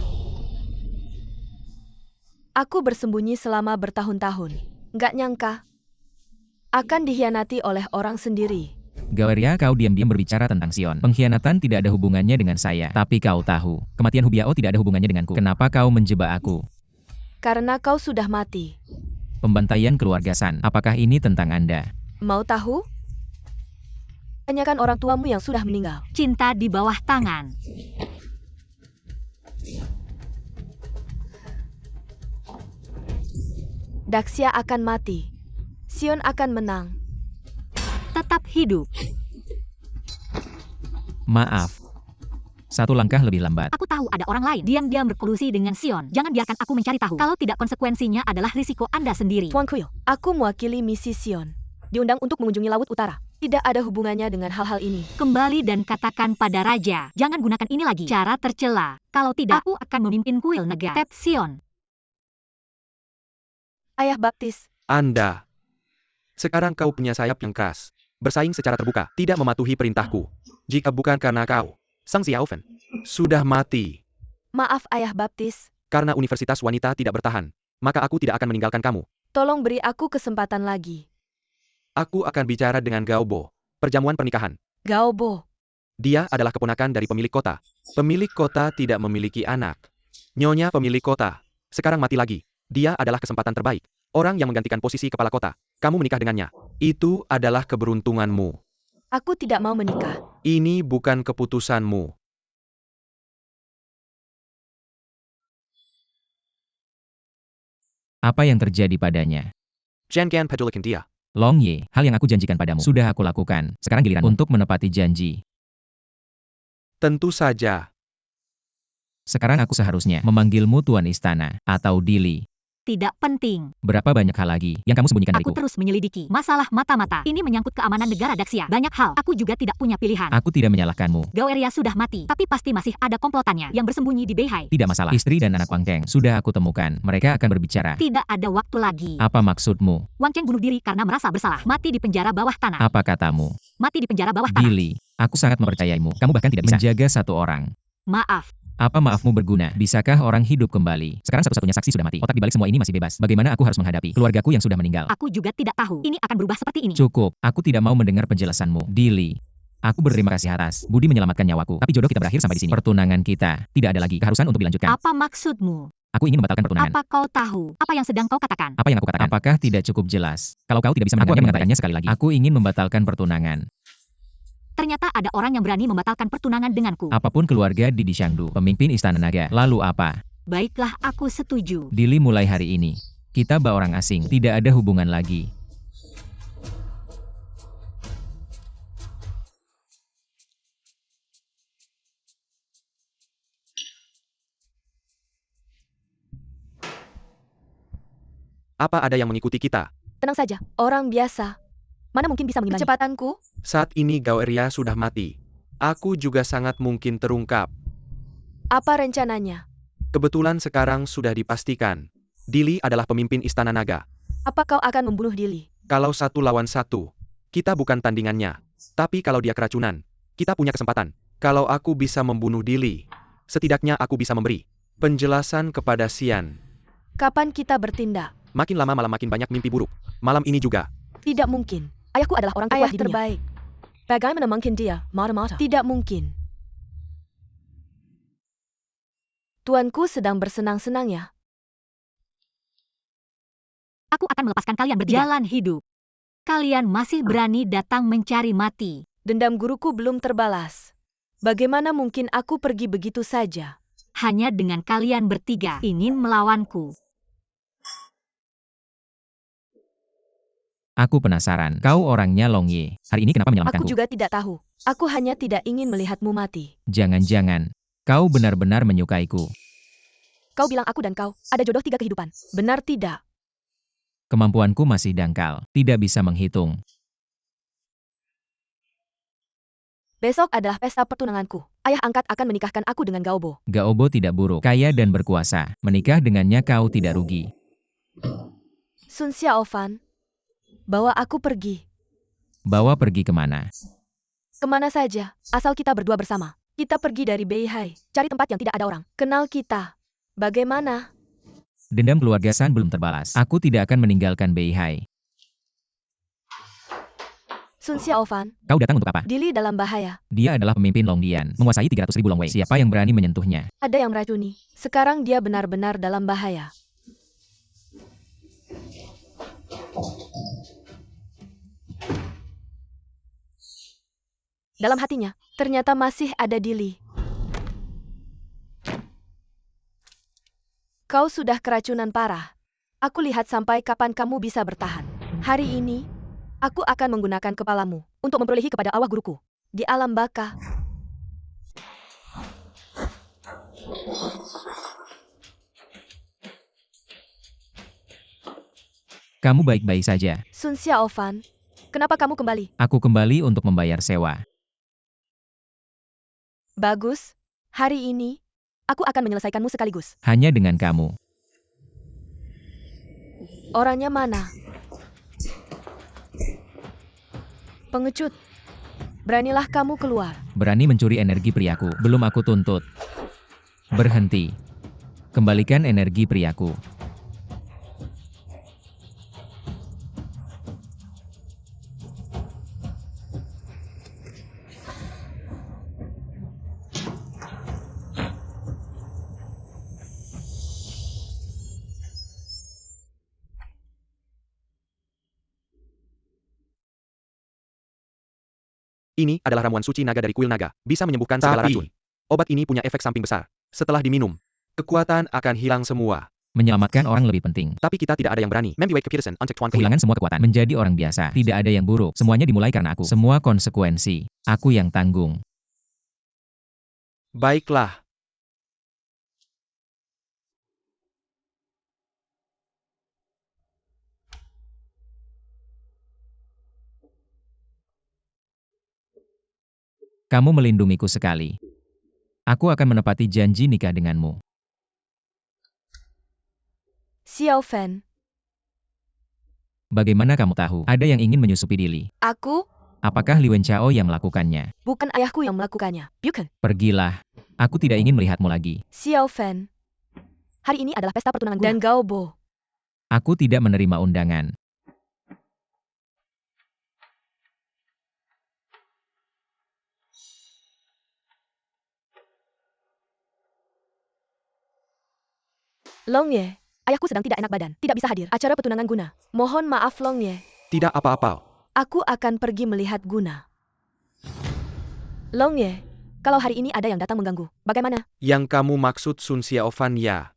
Aku bersembunyi selama bertahun-tahun. Nggak nyangka. Akan dikhianati oleh orang sendiri. Goria, kau diam-diam berbicara tentang Sion. Pengkhianatan tidak ada hubungannya dengan saya. Tapi kau tahu, kematian Hubiao tidak ada hubungannya denganku. Kenapa kau menjebak aku? Karena kau sudah mati. Pembantaian keluarga San. Apakah ini tentang Anda? Mau tahu? Tanyakan orang tuamu yang sudah meninggal. Cinta di bawah tangan. Daxia akan mati. Sion akan menang. Tetap hidup. Maaf. Satu langkah lebih lambat. Aku tahu ada orang lain diam-diam berkolusi dengan Sion. Jangan biarkan aku mencari tahu. Kalau tidak, konsekuensinya adalah risiko Anda sendiri. Tuan Kuil, aku mewakili misi Sion. Diundang untuk mengunjungi Laut Utara. Tidak ada hubungannya dengan hal-hal ini. Kembali dan katakan pada raja, jangan gunakan ini lagi. Cara tercela. Kalau tidak, aku akan memimpin kuil negara. Ted Sion. Ayah Baptis. Anda. Sekarang kau punya sayap yang keras. Bersaing secara terbuka, tidak mematuhi perintahku. Jika bukan karena kau, Sang Xiaofan sudah mati. Maaf Ayah Baptis. Karena Universitas Wanita tidak bertahan. maka aku tidak akan meninggalkan kamu. Tolong beri aku kesempatan lagi. Aku akan bicara dengan Gaobo. Perjamuan pernikahan. Gaobo. Dia adalah keponakan dari pemilik kota. Pemilik kota tidak memiliki anak. Nyonya pemilik kota. Sekarang mati lagi. Dia adalah kesempatan terbaik. Orang yang menggantikan posisi kepala kota. Kamu menikah dengannya. Itu adalah keberuntunganmu. Aku tidak mau menikah. Ini bukan keputusanmu. Apa yang terjadi padanya? Jangan pedulikan dia. Long Ye, hal yang aku janjikan padamu sudah aku lakukan. Sekarang giliranmu untuk menepati janji. Tentu saja. Sekarang aku seharusnya memanggilmu Tuan Istana atau Dili. Tidak penting. Berapa banyak hal lagi yang kamu sembunyikan Aku dariku? terus menyelidiki masalah mata-mata. Ini menyangkut keamanan negara Daxia. Banyak hal. Aku juga tidak punya pilihan. Aku tidak menyalahkanmu. Gaueria sudah mati, tapi pasti masih ada komplotannya yang bersembunyi di Beihai. Tidak masalah. Istri dan anak Wang Cheng sudah aku temukan. Mereka akan berbicara. Tidak ada waktu lagi. Apa maksudmu? Wang Cheng bunuh diri karena merasa bersalah. Mati di penjara bawah tanah. Apa katamu? Mati di penjara bawah tanah. Dili, aku sangat mempercayaimu. Kamu bahkan tidak bisa menjaga satu orang. Maaf. Apa maafmu berguna? Bisakah orang hidup kembali? Sekarang satu-satunya saksi sudah mati. Otak dibalik semua ini masih bebas. Bagaimana aku harus menghadapi keluargaku yang sudah meninggal? Aku juga tidak tahu. Ini akan berubah seperti ini. Cukup. Aku tidak mau mendengar penjelasanmu. Dili. Aku berterima kasih atas budi menyelamatkan nyawaku. Tapi jodoh kita berakhir sampai di sini. Pertunangan kita tidak ada lagi keharusan untuk dilanjutkan. Apa maksudmu? Aku ingin membatalkan pertunangan. Apa kau tahu? Apa yang sedang kau katakan? Apa yang aku katakan? Apakah tidak cukup jelas? Kalau kau tidak bisa mendengarnya, mengatakannya sekali lagi. Aku ingin membatalkan pertunangan. Ternyata ada orang yang berani membatalkan pertunangan denganku. Apapun keluarga di Shangdu, pemimpin Istana Naga. Lalu apa? Baiklah, aku setuju. Dili, mulai hari ini, kita orang asing, tidak ada hubungan lagi. Apa ada yang mengikuti kita? Tenang saja, orang biasa. Mana mungkin bisa mengimbangi kecepatanku? Saat ini Gaueria sudah mati. Aku juga sangat mungkin terungkap. Apa rencananya? Kebetulan sekarang sudah dipastikan. Dili adalah pemimpin Istana Naga. Apa kau akan membunuh Dili? Kalau 1 lawan 1, kita bukan tandingannya. Tapi kalau dia keracunan, kita punya kesempatan. Kalau aku bisa membunuh Dili, setidaknya aku bisa memberi penjelasan kepada Xian. Kapan kita bertindak? Makin lama malam makin banyak mimpi buruk. Malam ini juga. Tidak mungkin. Ayahku adalah orang terkuat di dunia. Terbaik. Bagaimana mungkin dia? Mata-mata. Tidak mungkin. Tuanku sedang bersenang-senang ya. Aku akan melepaskan kalian bertiga. Jalan hidup. Kalian masih berani datang mencari mati. Dendam guruku belum terbalas. Bagaimana mungkin aku pergi begitu saja? Hanya dengan kalian bertiga ingin melawanku. Aku penasaran, kau orangnya Long Ye. Hari ini kenapa menyelamatkanku? Aku juga tidak tahu. Aku hanya tidak ingin melihatmu mati. Jangan-jangan, kau benar-benar menyukaiku. Kau bilang aku dan kau, ada jodoh 3 kehidupan. Benar tidak? Kemampuanku masih dangkal, tidak bisa menghitung. Besok adalah pesta pertunanganku. Ayah angkat akan menikahkan aku dengan Gaobo. Gaobo tidak buruk, kaya dan berkuasa. Menikah dengannya kau tidak rugi. Sun Xiaofan, bawa aku pergi. Bawa pergi kemana? Kemana saja, asal kita berdua bersama. Kita pergi dari Beihai, cari tempat yang tidak ada orang. Kenal kita. Bagaimana? Dendam keluarga San belum terbalas. Aku tidak akan meninggalkan Beihai. Sun Xiaofan, Kau datang untuk apa? Dili dalam bahaya. Dia adalah pemimpin Long Dian, menguasai 300.000 Long Wei. Siapa yang berani menyentuhnya? Ada yang meracuni. Sekarang dia benar-benar dalam bahaya. Dalam hatinya, ternyata masih ada Dili. Kau sudah keracunan parah. Aku lihat sampai kapan kamu bisa bertahan. Hari ini, aku akan menggunakan kepalamu untuk memperolehi kepada awak guruku di alam baka. Kamu baik-baik saja. Sun Xiaofan, kenapa kamu kembali? Aku kembali untuk membayar sewa. Bagus. Hari ini, aku akan menyelesaikanmu sekaligus. Hanya dengan kamu. Orangnya mana? Pengecut. Beranilah kamu keluar. Berani mencuri energi priaku. Belum aku tuntut. Berhenti. Kembalikan energi priaku. Ini adalah ramuan suci naga dari kuil naga, bisa menyembuhkan segala racun. Obat ini punya efek samping besar. Setelah diminum, kekuatan akan hilang semua. Menyelamatkan orang lebih penting. Tapi kita tidak ada yang berani. Membiwek Pearson, Antek Tuan Kuil. Kehilangan semua kekuatan, menjadi orang biasa. Tidak ada yang buruk, semuanya dimulai karena aku. Semua konsekuensi, aku yang tanggung. Baiklah. Kamu melindungiku sekali. Aku akan menepati janji nikah denganmu. Xiao Fan, Bagaimana kamu tahu? Ada yang ingin menyusupi Dili. aku, Apakah Li Wenchao yang melakukannya? bukan ayahku yang melakukannya. Bukan. Pergilah. Aku tidak ingin melihatmu lagi. Xiao Fan, hari ini adalah pesta pertunangan Guna dan Gao Bo. Aku tidak menerima undangan. Long Ye, ayahku sedang tidak enak badan, tidak bisa hadir acara pertunangan Guna. Mohon maaf Long Ye, Tidak apa-apa. aku akan pergi melihat Guna. Long Ye, kalau hari ini ada yang datang mengganggu, bagaimana? Yang kamu maksud Sun Xiaofan ya?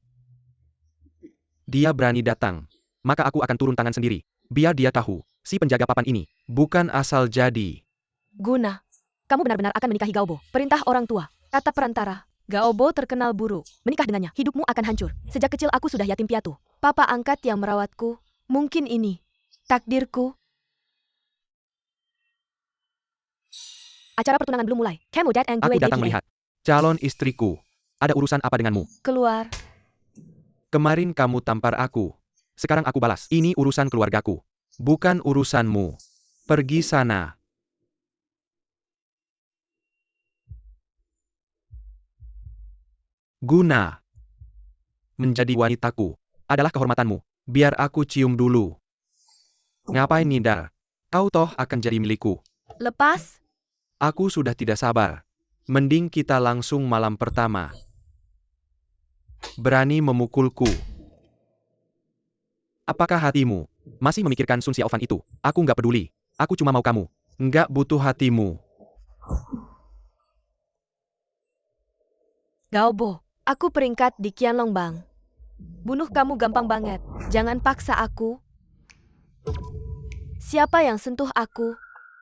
Dia berani datang. Maka aku akan turun tangan sendiri. Biar dia tahu, si penjaga papan ini, bukan asal jadi. Guna, kamu benar-benar akan menikahi Gao Bo. Perintah orang tua, kata perantara. Gao Bo terkenal buruk. Menikah dengannya, hidupmu akan hancur. Sejak kecil aku sudah yatim piatu. Papa angkat yang merawatku. Mungkin ini takdirku. Acara pertunangan belum mulai. Kamu dad and Aku gue datang JPA. melihat. Calon istriku. Ada urusan apa denganmu? Keluar. Kemarin kamu tampar aku. Sekarang aku balas. Ini urusan keluargaku. Bukan urusanmu. Pergi sana. Guna. Menjadi wanitaku adalah kehormatanmu. Biar aku cium dulu. Ngapain Nidar? Kau toh akan jadi milikku. Lepas. Aku sudah tidak sabar. Mending kita langsung malam pertama. Berani memukulku. Apakah hatimu masih memikirkan Sun Xiaofan itu? Aku nggak peduli. Aku cuma mau kamu. Nggak butuh hatimu. Gao Bo, aku peringkat di Qianlong Bang. Bunuh kamu gampang banget. Jangan paksa aku. Siapa yang sentuh aku?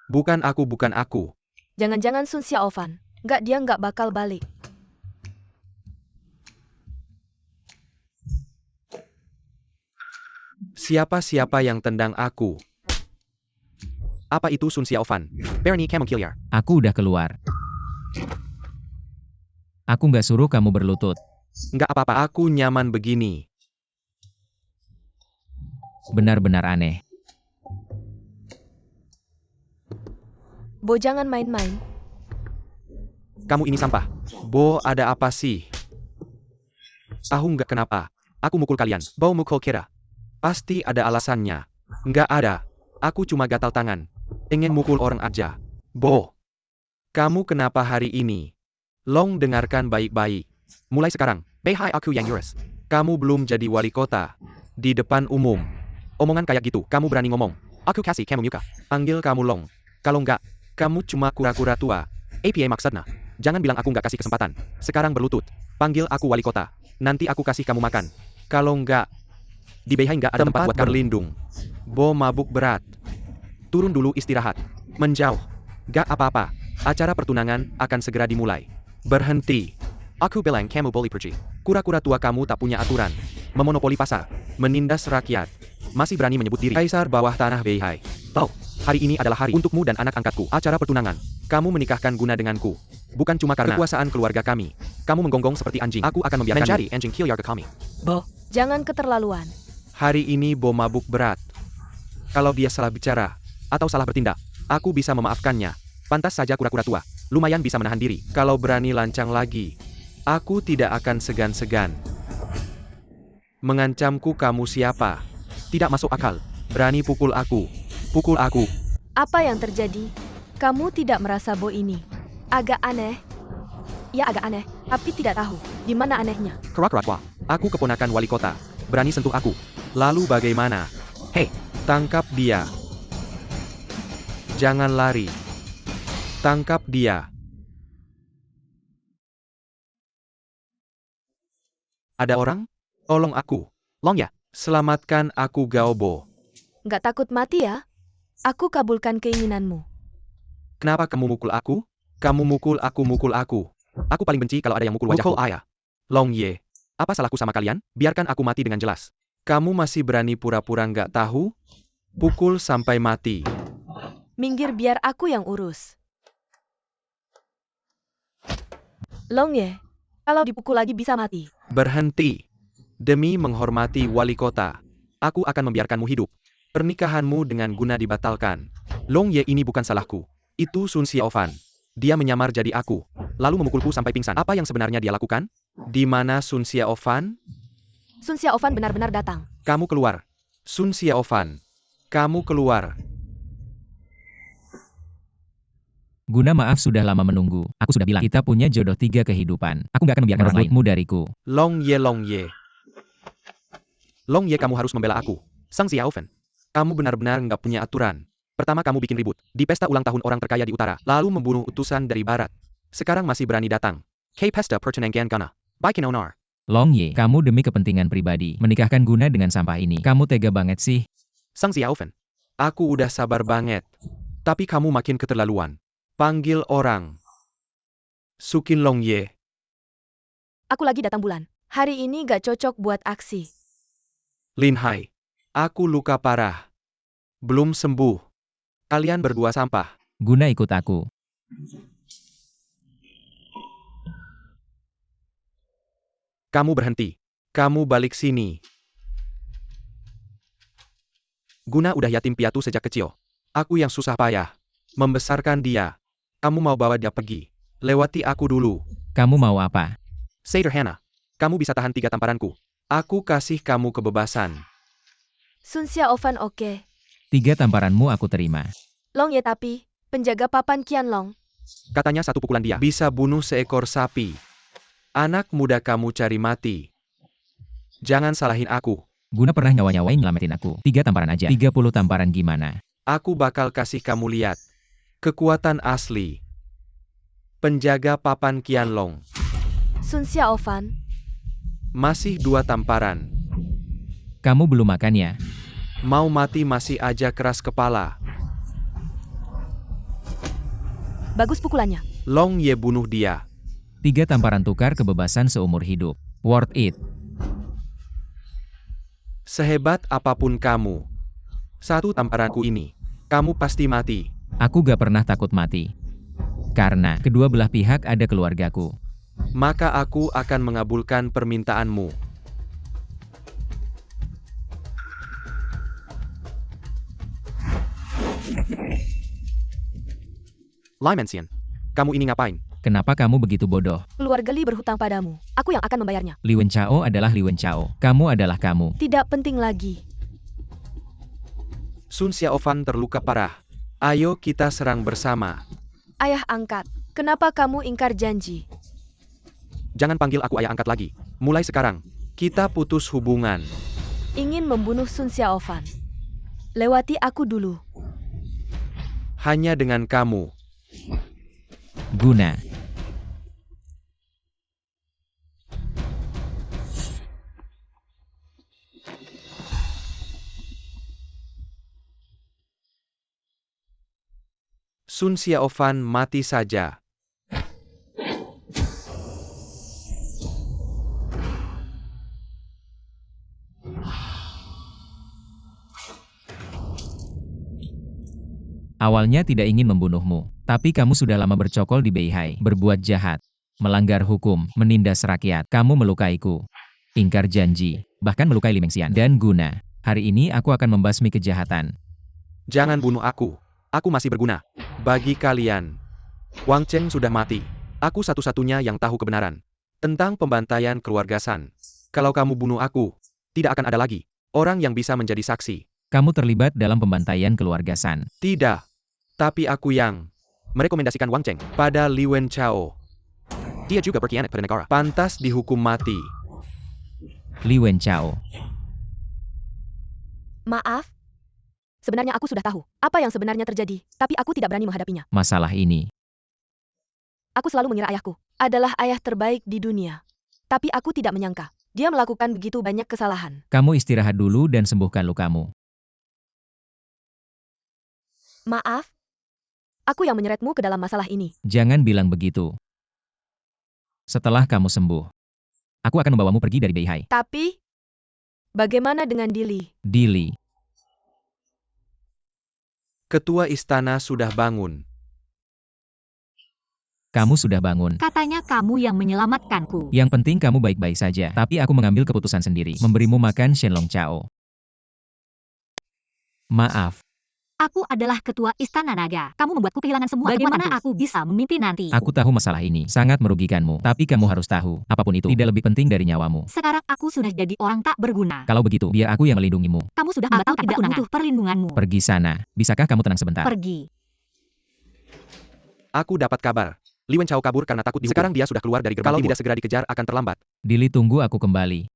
Bukan aku, bukan aku. Jangan-jangan Sun Xiaofan. Nggak, dia nggak bakal balik. Siapa-siapa yang tendang aku? Apa itu Sun Xiaofan? Bernie Camon Killiar. Aku udah keluar. Aku nggak suruh kamu berlutut. Nggak apa-apa, aku nyaman begini. Benar-benar aneh. Bo, jangan main-main. Kamu ini sampah. Bo, ada apa sih? Tahu nggak kenapa? Aku mukul kalian. Bo mukul kira. Pasti ada alasannya. Nggak ada. Aku cuma gatal tangan. Ingin mukul orang aja. Bo. Kamu kenapa hari ini? Long, dengarkan baik-baik. Mulai sekarang, Beihai aku yang Yuris. Kamu belum jadi wali kota. Di depan umum. Omongan kayak gitu, kamu berani ngomong. Aku kasih kamu muka. Panggil kamu Long. Kalau nggak, kamu cuma kura-kura tua. APA maksudnya. Jangan bilang aku nggak kasih kesempatan. Sekarang berlutut. Panggil aku wali kota. Nanti aku kasih kamu makan. Kalau nggak, di Beihai nggak ada tempat buat berlindung. Bo mabuk berat. Turun dulu istirahat. Menjauh. Gak apa-apa. Acara pertunangan akan segera dimulai. Berhenti. Aku bilang kamu boleh pergi. Kura-kura tua kamu tak punya aturan. Memonopoli pasar. Menindas rakyat. Masih berani menyebut diri Kaisar bawah tanah Beihai. Tahu, hari ini adalah hari untukmu dan anak angkatku. Acara pertunangan. Kamu menikahkan Guna denganku. Bukan cuma karena kekuasaan keluarga kami. Kamu menggonggong seperti anjing. Aku akan membiarkan menjadi anjing Killiar ke kami. Bo, jangan keterlaluan. Hari ini Bo mabuk berat. Kalau dia salah bicara, atau salah bertindak, aku bisa memaafkannya. Pantas saja kura-kura tua. Lumayan bisa menahan diri. Kalau berani lancang lagi, aku tidak akan segan-segan. Mengancamku kamu siapa? Tidak masuk akal. Berani pukul aku. Pukul aku. Apa yang terjadi? Kamu tidak merasa Bo ini agak aneh? Ya agak aneh, tapi tidak tahu di mana anehnya. Kura-kura. Aku keponakan wali kota. Berani sentuh aku. Lalu bagaimana? Hei, tangkap dia. Jangan lari. Tangkap dia. Ada orang? Tolong aku. Long ya, selamatkan aku Gaobo. Nggak takut mati ya? Aku kabulkan keinginanmu. Kenapa kamu mukul aku? Kamu mukul aku. Aku paling benci kalau ada yang mukul wajahku. Ayah. Long Ye. Apa salahku sama kalian? Biarkan aku mati dengan jelas. Kamu masih berani pura-pura nggak tahu? Pukul sampai mati. Minggir biar aku yang urus. Long Ye, kalau dipukul lagi bisa mati. Berhenti. Demi menghormati wali kota, aku akan membiarkanmu hidup. Pernikahanmu dengan Guna dibatalkan. Long Ye ini bukan salahku. Itu Sun Xiaofan. Dia menyamar jadi aku, lalu memukulku sampai pingsan. Apa yang sebenarnya dia lakukan? Di mana Sun Xiaofan? Sun Xiaofan benar-benar datang. Kamu keluar. Sun Xiaofan. Kamu keluar. Guna, maaf sudah lama menunggu. Aku sudah bilang kita punya jodoh 3 kehidupan. Aku gak akan membiarkan merebutmu dariku. Long Ye, Long Ye. Long Ye, kamu harus membela aku. Sang Xiaofan. Kamu benar-benar nggak punya aturan. Pertama kamu bikin ribut di pesta ulang tahun orang terkaya di utara, lalu membunuh utusan dari barat. Sekarang masih berani datang. Ke pesta pertunangan Gana. Baik Onar. Long Ye, kamu demi kepentingan pribadi menikahkan Guna dengan sampah ini. Kamu tega banget sih. Sang Xiaofan. Aku udah sabar banget. Tapi kamu makin keterlaluan. Panggil orang. Sukin Long Ye. Aku lagi datang bulan. Hari ini gak cocok buat aksi. Lin Hai. Aku luka parah. Belum sembuh. Kalian berdua sampah. Guna, ikut aku. Kamu berhenti. Kamu balik sini. Guna udah yatim piatu sejak kecil. Aku yang susah payah membesarkan dia. Kamu mau bawa dia pergi. Lewati aku dulu. Kamu mau apa? Sederhana. Kamu bisa tahan 3 tamparanku. Aku kasih kamu kebebasan. Sun Xiaofan oke. 3 tamparanmu aku terima. Long Ye tapi, penjaga papan Qianlong. Katanya 1 pukulan dia bisa bunuh seekor sapi. Anak muda kamu cari mati. Jangan salahin aku. Guna pernah nyawa-nyawain nyelamatin aku. 3 tamparan aja. 30 tamparan gimana? Aku bakal kasih kamu lihat. Kekuatan asli. Penjaga papan Qianlong. Sun Xiaofan, Masih 2 tamparan. Kamu belum makan ya? Mau mati masih aja keras kepala. bagus pukulannya. Long Ye bunuh dia. 3 tamparan tukar kebebasan seumur hidup. Worth it. Sehebat apapun kamu. 1 tamparanku ini. Kamu pasti mati. Aku gak pernah takut mati. Karena kedua belah pihak ada keluargaku. Maka aku akan mengabulkan permintaanmu. Lai Menxian, kamu ini ngapain? Kenapa kamu begitu bodoh? Keluarga Li berhutang padamu. Aku yang akan membayarnya. Li Wenchao adalah Li Wenchao. Kamu adalah kamu. Tidak penting lagi. Sun Xiaofan terluka parah. Ayo kita serang bersama. Ayah angkat, kenapa kamu ingkar janji? Jangan panggil aku ayah angkat lagi. Mulai sekarang, kita putus hubungan. Ingin membunuh Sun Xiaofan. Lewati aku dulu. Hanya dengan kamu. Guna. Sun Xiaofan mati saja. Awalnya tidak ingin membunuhmu, tapi kamu sudah lama bercokol di Beihai, berbuat jahat, melanggar hukum, menindas rakyat. Kamu melukaiku, ingkar janji, bahkan melukai Li Mengxian dan Guna. Hari ini aku akan membasmi kejahatan. Jangan bunuh aku. Aku masih berguna. Bagi kalian. Wang Cheng sudah mati. Aku satu-satunya yang tahu kebenaran tentang pembantaian keluarga San. Kalau kamu bunuh aku, tidak akan ada lagi orang yang bisa menjadi saksi. Kamu terlibat dalam pembantaian keluarga San. Tidak. Tapi aku yang merekomendasikan Wang Cheng pada Li Wenchao. Dia juga berkhianat pada negara. Pantas dihukum mati. Li Wenchao. Maaf. Sebenarnya aku sudah tahu apa yang sebenarnya terjadi, tapi aku tidak berani menghadapinya. Masalah ini Aku selalu mengira ayahku adalah ayah terbaik di dunia. Tapi aku tidak menyangka dia melakukan begitu banyak kesalahan. Kamu istirahat dulu dan sembuhkan lukamu. Maaf, aku yang menyeretmu ke dalam masalah ini. Jangan bilang begitu. Setelah kamu sembuh, aku akan membawamu pergi dari Beihai. Tapi, bagaimana dengan Dili? Dili, Ketua istana sudah bangun. kamu sudah bangun. Katanya kamu yang menyelamatkanku. Yang penting kamu baik-baik saja. Tapi aku mengambil keputusan sendiri. Memberimu makan Shenlong Chao. Maaf, Aku adalah ketua Istana Naga. Kamu membuatku kehilangan semua. Bagaimana aku bisa memimpin nanti? aku tahu masalah ini sangat merugikanmu. Tapi kamu harus tahu, apapun itu tidak lebih penting dari nyawamu. Sekarang aku sudah jadi orang tak berguna. Kalau begitu, biar aku yang melindungimu. Kamu sudah membatalkan pertunangan. Aku tidak butuh perlindunganmu. Pergi sana. Bisakah kamu tenang sebentar? Pergi. Aku dapat kabar. Li Wenchao kabur karena takut dihukum. Sekarang dia sudah keluar dari gerbang. Kalau tidak segera dikejar akan terlambat. Dili, tunggu aku kembali.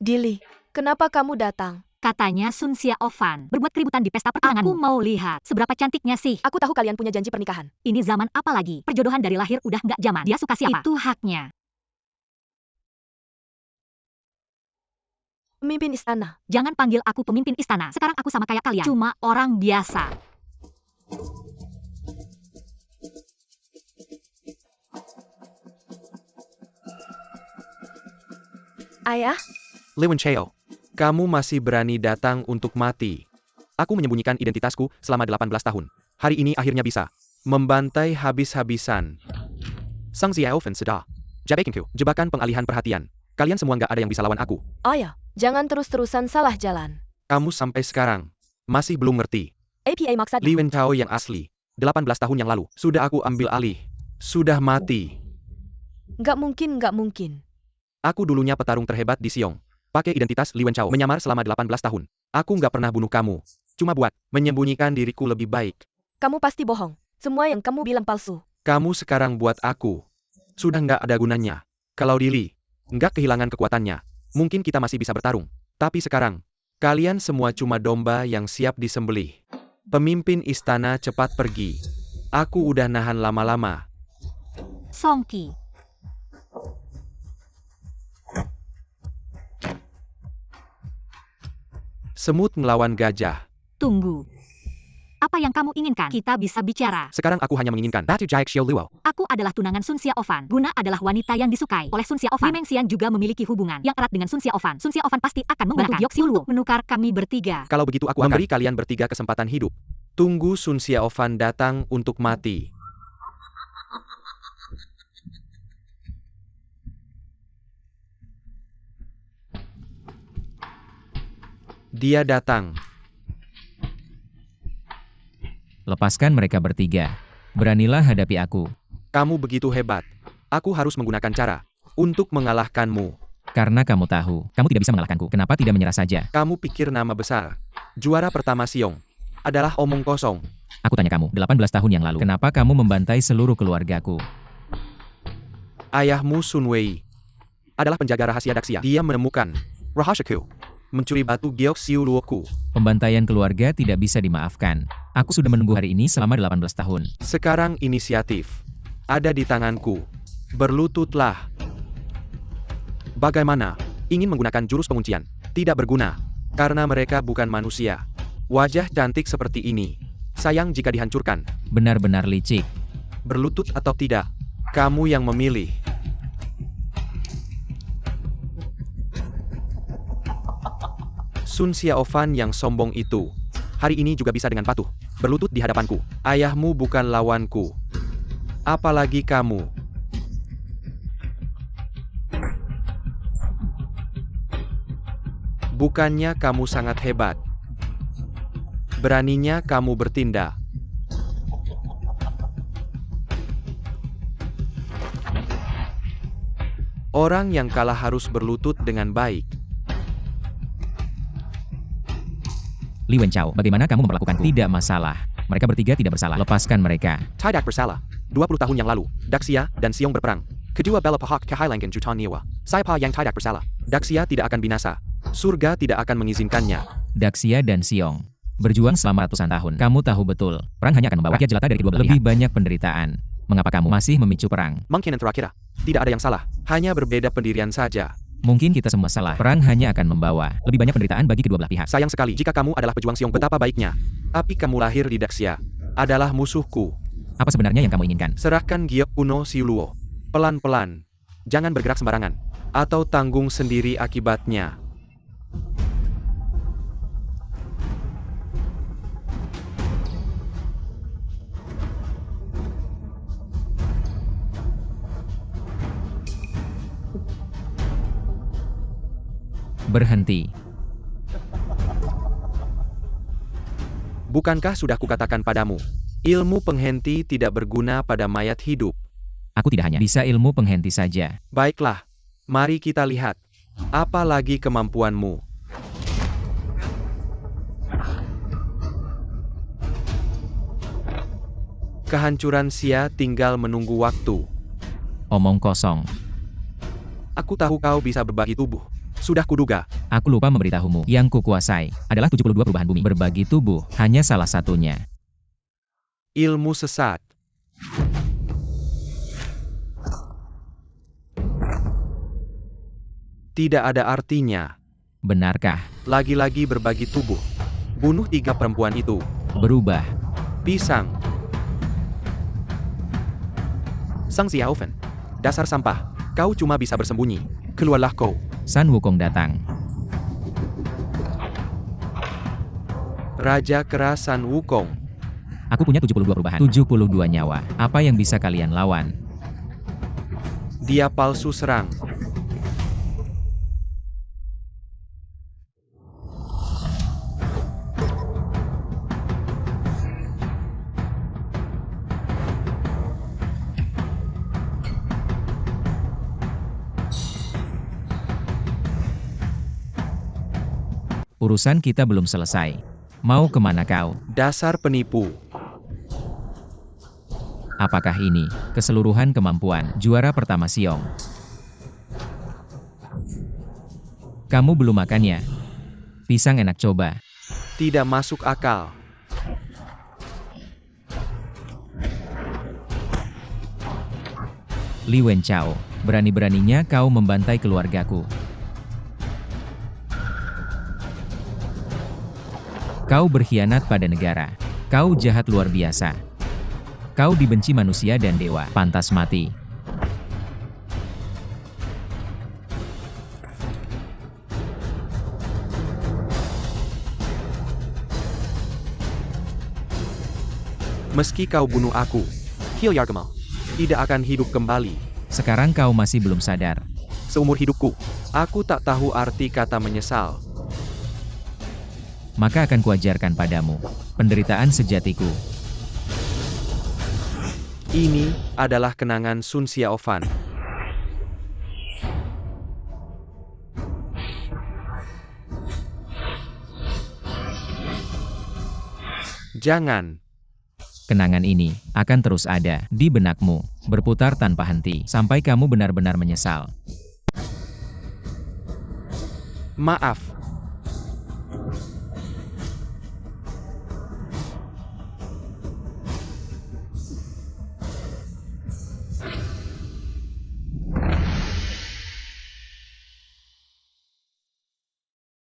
Dili, kenapa kamu datang? Katanya Sun Xiaofan berbuat keributan di pesta pertunanganmu. Aku mau lihat seberapa cantiknya sih. Aku tahu kalian punya janji pernikahan. Ini zaman apa lagi? Perjodohan dari lahir udah nggak zaman. Dia suka siapa? Itu haknya. Pemimpin istana. Jangan panggil aku pemimpin istana. Sekarang aku sama kayak kalian. Cuma orang biasa. Ayah, Li Wenchao, kamu masih berani datang untuk mati. Aku menyembunyikan identitasku selama 18 tahun. Hari ini akhirnya bisa membantai habis-habisan. Sang Xiaofan sedar. Jabekinku, jebakan pengalihan perhatian. Kalian semua nggak ada yang bisa lawan aku. ayah, jangan terus-terusan salah jalan. Kamu sampai sekarang masih belum ngerti. APA maksud Li Wenchao yang asli, 18 tahun yang lalu, sudah aku ambil alih. Sudah mati. nggak mungkin. Aku dulunya petarung terhebat di Xiong. Pakai identitas Li Wenchao, menyamar selama 18 tahun. Aku nggak pernah bunuh kamu. Cuma buat menyembunyikan diriku lebih baik. Kamu pasti bohong. Semua yang kamu bilang palsu. Kamu sekarang buat aku sudah nggak ada gunanya. Kalau Dili nggak kehilangan kekuatannya, mungkin kita masih bisa bertarung. Tapi sekarang, kalian semua cuma domba yang siap disembelih. Pemimpin istana cepat pergi. Aku udah nahan lama-lama. Songqi. Semut melawan gajah. Tunggu. Apa yang kamu inginkan? Kita bisa bicara. Sekarang aku hanya menginginkan Batu Jaik Xiao Luo. Aku adalah tunangan Sun Xiaofan. Guna adalah wanita yang disukai oleh Sun Xiaofan. Li Mengxian juga memiliki hubungan yang erat dengan Sun Xiaofan. Sun Xiaofan pasti akan menggunakan Gyeok Xiu Luo untuk menukar kami bertiga. Kalau begitu aku memberi kalian bertiga kesempatan hidup. Tunggu Sun Xiaofan datang untuk mati. Dia datang. Lepaskan mereka bertiga. Beranilah hadapi aku. Kamu begitu hebat. Aku harus menggunakan cara untuk mengalahkanmu. Karena kamu tahu, kamu tidak bisa mengalahkanku. Kenapa tidak menyerah saja? Kamu pikir nama besar, juara pertama Xiong, adalah omong kosong. Aku tanya kamu, 18 tahun yang lalu, kenapa kamu membantai seluruh keluargaku? Ayahmu Sun Wei adalah penjaga rahasia Daxia. Dia menemukan rahasiaku, mencuri batu Gyeok Xiu Luoku. Pembantaian keluarga tidak bisa dimaafkan. Aku sudah menunggu hari ini selama 18 tahun. Sekarang inisiatif ada di tanganku. Berlututlah. Bagaimana? Ingin menggunakan jurus penguncian? Tidak berguna. Karena mereka bukan manusia. Wajah cantik seperti ini. Sayang jika dihancurkan. Benar-benar licik. Berlutut atau tidak? Kamu yang memilih. Sun Xiaofan yang sombong itu. Hari ini juga bisa dengan patuh. Berlutut di hadapanku. Ayahmu bukan lawanku. Apalagi kamu. Bukannya kamu sangat hebat. Beraninya kamu bertindak. Orang yang kalah harus berlutut dengan baik. Li Wenchao, bagaimana kamu memperlakukanku? Tidak masalah. Mereka bertiga tidak bersalah. Lepaskan mereka. Tidak bersalah. 20 tahun yang lalu, Daxia dan Xiong berperang. Kedua bela pihak kehilangan jutaan nyawa. Siapa yang tidak bersalah? Daxia tidak akan binasa. Surga tidak akan mengizinkannya. Daxia dan Xiong berjuang selama ratusan tahun. Kamu tahu betul, perang hanya akan membawa rakyat jelata dari kedua belah pihak. Lebih banyak penderitaan. Mengapa kamu masih memicu perang? Mungkin terakhir. Tidak ada yang salah. Hanya berbeda pendirian saja. Mungkin kita semua salah. Perang hanya akan membawa lebih banyak penderitaan bagi kedua belah pihak. Sayang sekali jika kamu adalah pejuang Xiong, betapa baiknya. Tapi kamu lahir di Daxia. Adalah musuhku. Apa sebenarnya yang kamu inginkan? Serahkan giok kuno Siluo. Pelan-pelan. Jangan bergerak sembarangan. Atau tanggung sendiri akibatnya. Berhenti. Bukankah sudah kukatakan padamu, ilmu penghenti tidak berguna pada mayat hidup. Aku tidak hanya bisa ilmu penghenti saja. Baiklah, mari kita lihat. Apa lagi kemampuanmu? Kehancuran Xia tinggal menunggu waktu. Omong kosong. Aku tahu kau bisa berbagi tubuh. Sudah kuduga. Aku lupa memberitahumu. Yang kukuasai adalah 72 perubahan bumi. Berbagi tubuh hanya salah satunya. Ilmu sesat. Tidak ada artinya. Benarkah? Lagi-lagi berbagi tubuh. Bunuh 3 perempuan itu. Berubah. Pisang. Sang Xiaofen. Dasar sampah. Kau cuma bisa bersembunyi. Keluarlah kau. San Wukong datang. Raja keras San Wukong. Aku punya 72 perubahan. 72 nyawa. Apa yang bisa kalian lawan? Dia palsu serang. Urusan kita belum selesai. Mau kemana kau? Dasar penipu. Apakah ini keseluruhan kemampuan juara pertama Xiong? Kamu belum makannya? Pisang enak coba. Tidak masuk akal. Li Wenchao, berani-beraninya kau membantai keluargaku. Kau berkhianat pada negara. Kau jahat luar biasa. Kau dibenci manusia dan dewa. Pantas mati. Meski kau bunuh aku, Hyargemal tidak akan hidup kembali. Sekarang kau masih belum sadar. Seumur hidupku, aku tak tahu arti kata menyesal. Maka akan kuajarkan padamu penderitaan sejatiku. Ini adalah kenangan Sun Xiaofan. Jangan. Kenangan ini akan terus ada di benakmu, berputar tanpa henti, sampai kamu benar-benar menyesal. Maaf.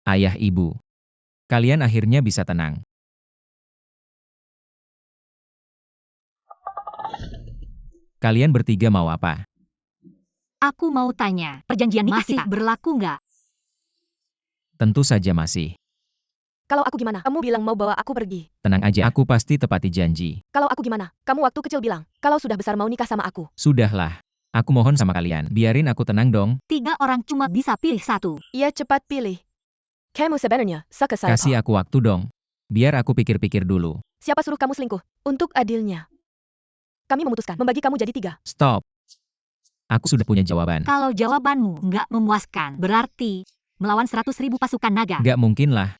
Ayah ibu, kalian akhirnya bisa tenang. Kalian bertiga mau apa? Aku mau tanya, perjanjian nikah Masih kita berlaku nggak? Tentu saja masih. Kalau aku gimana? Kamu bilang mau bawa aku pergi. Tenang aja, aku pasti tepati janji. Kalau aku gimana? Kamu waktu kecil bilang, kalau sudah besar mau nikah sama aku. Sudahlah. Aku mohon sama kalian, biarin aku tenang dong. 3 orang cuma bisa pilih 1. Iya, cepat pilih. Kamu sebenarnya suka saya. Kasih aku waktu dong. Biar aku pikir-pikir dulu. Siapa suruh kamu selingkuh? Untuk adilnya, kami memutuskan membagi kamu jadi 3. Stop. Aku sudah punya jawaban. Kalau jawabanmu nggak memuaskan, berarti melawan 100.000 pasukan naga. Gak mungkin lah.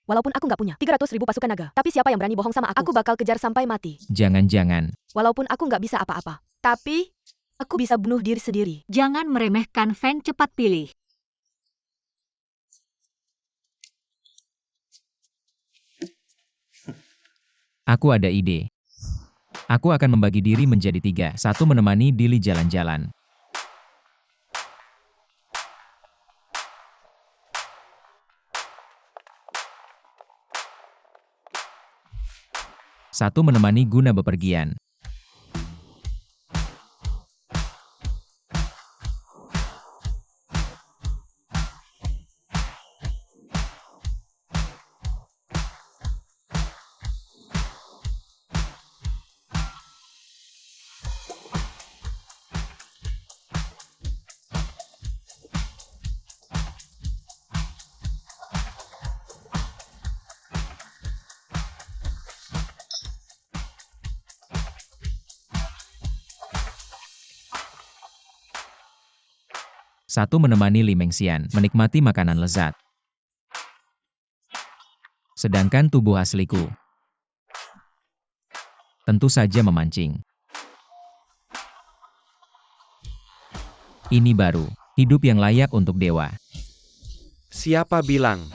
Walaupun aku nggak punya 300.000 pasukan naga, tapi siapa yang berani bohong sama aku bakal kejar sampai mati. Jangan-jangan. Walaupun aku nggak bisa apa-apa, tapi aku bisa bunuh diri sendiri. Jangan meremehkan Feng, cepat pilih. Aku ada ide. Aku akan membagi diri menjadi 3. 1 menemani Dili jalan-jalan. 1 menemani Guna bepergian. 1 menemani Li Mengxian menikmati makanan lezat. Sedangkan tubuh asliku tentu saja memancing. Ini baru hidup yang layak untuk dewa. Siapa bilang?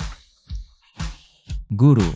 Guru,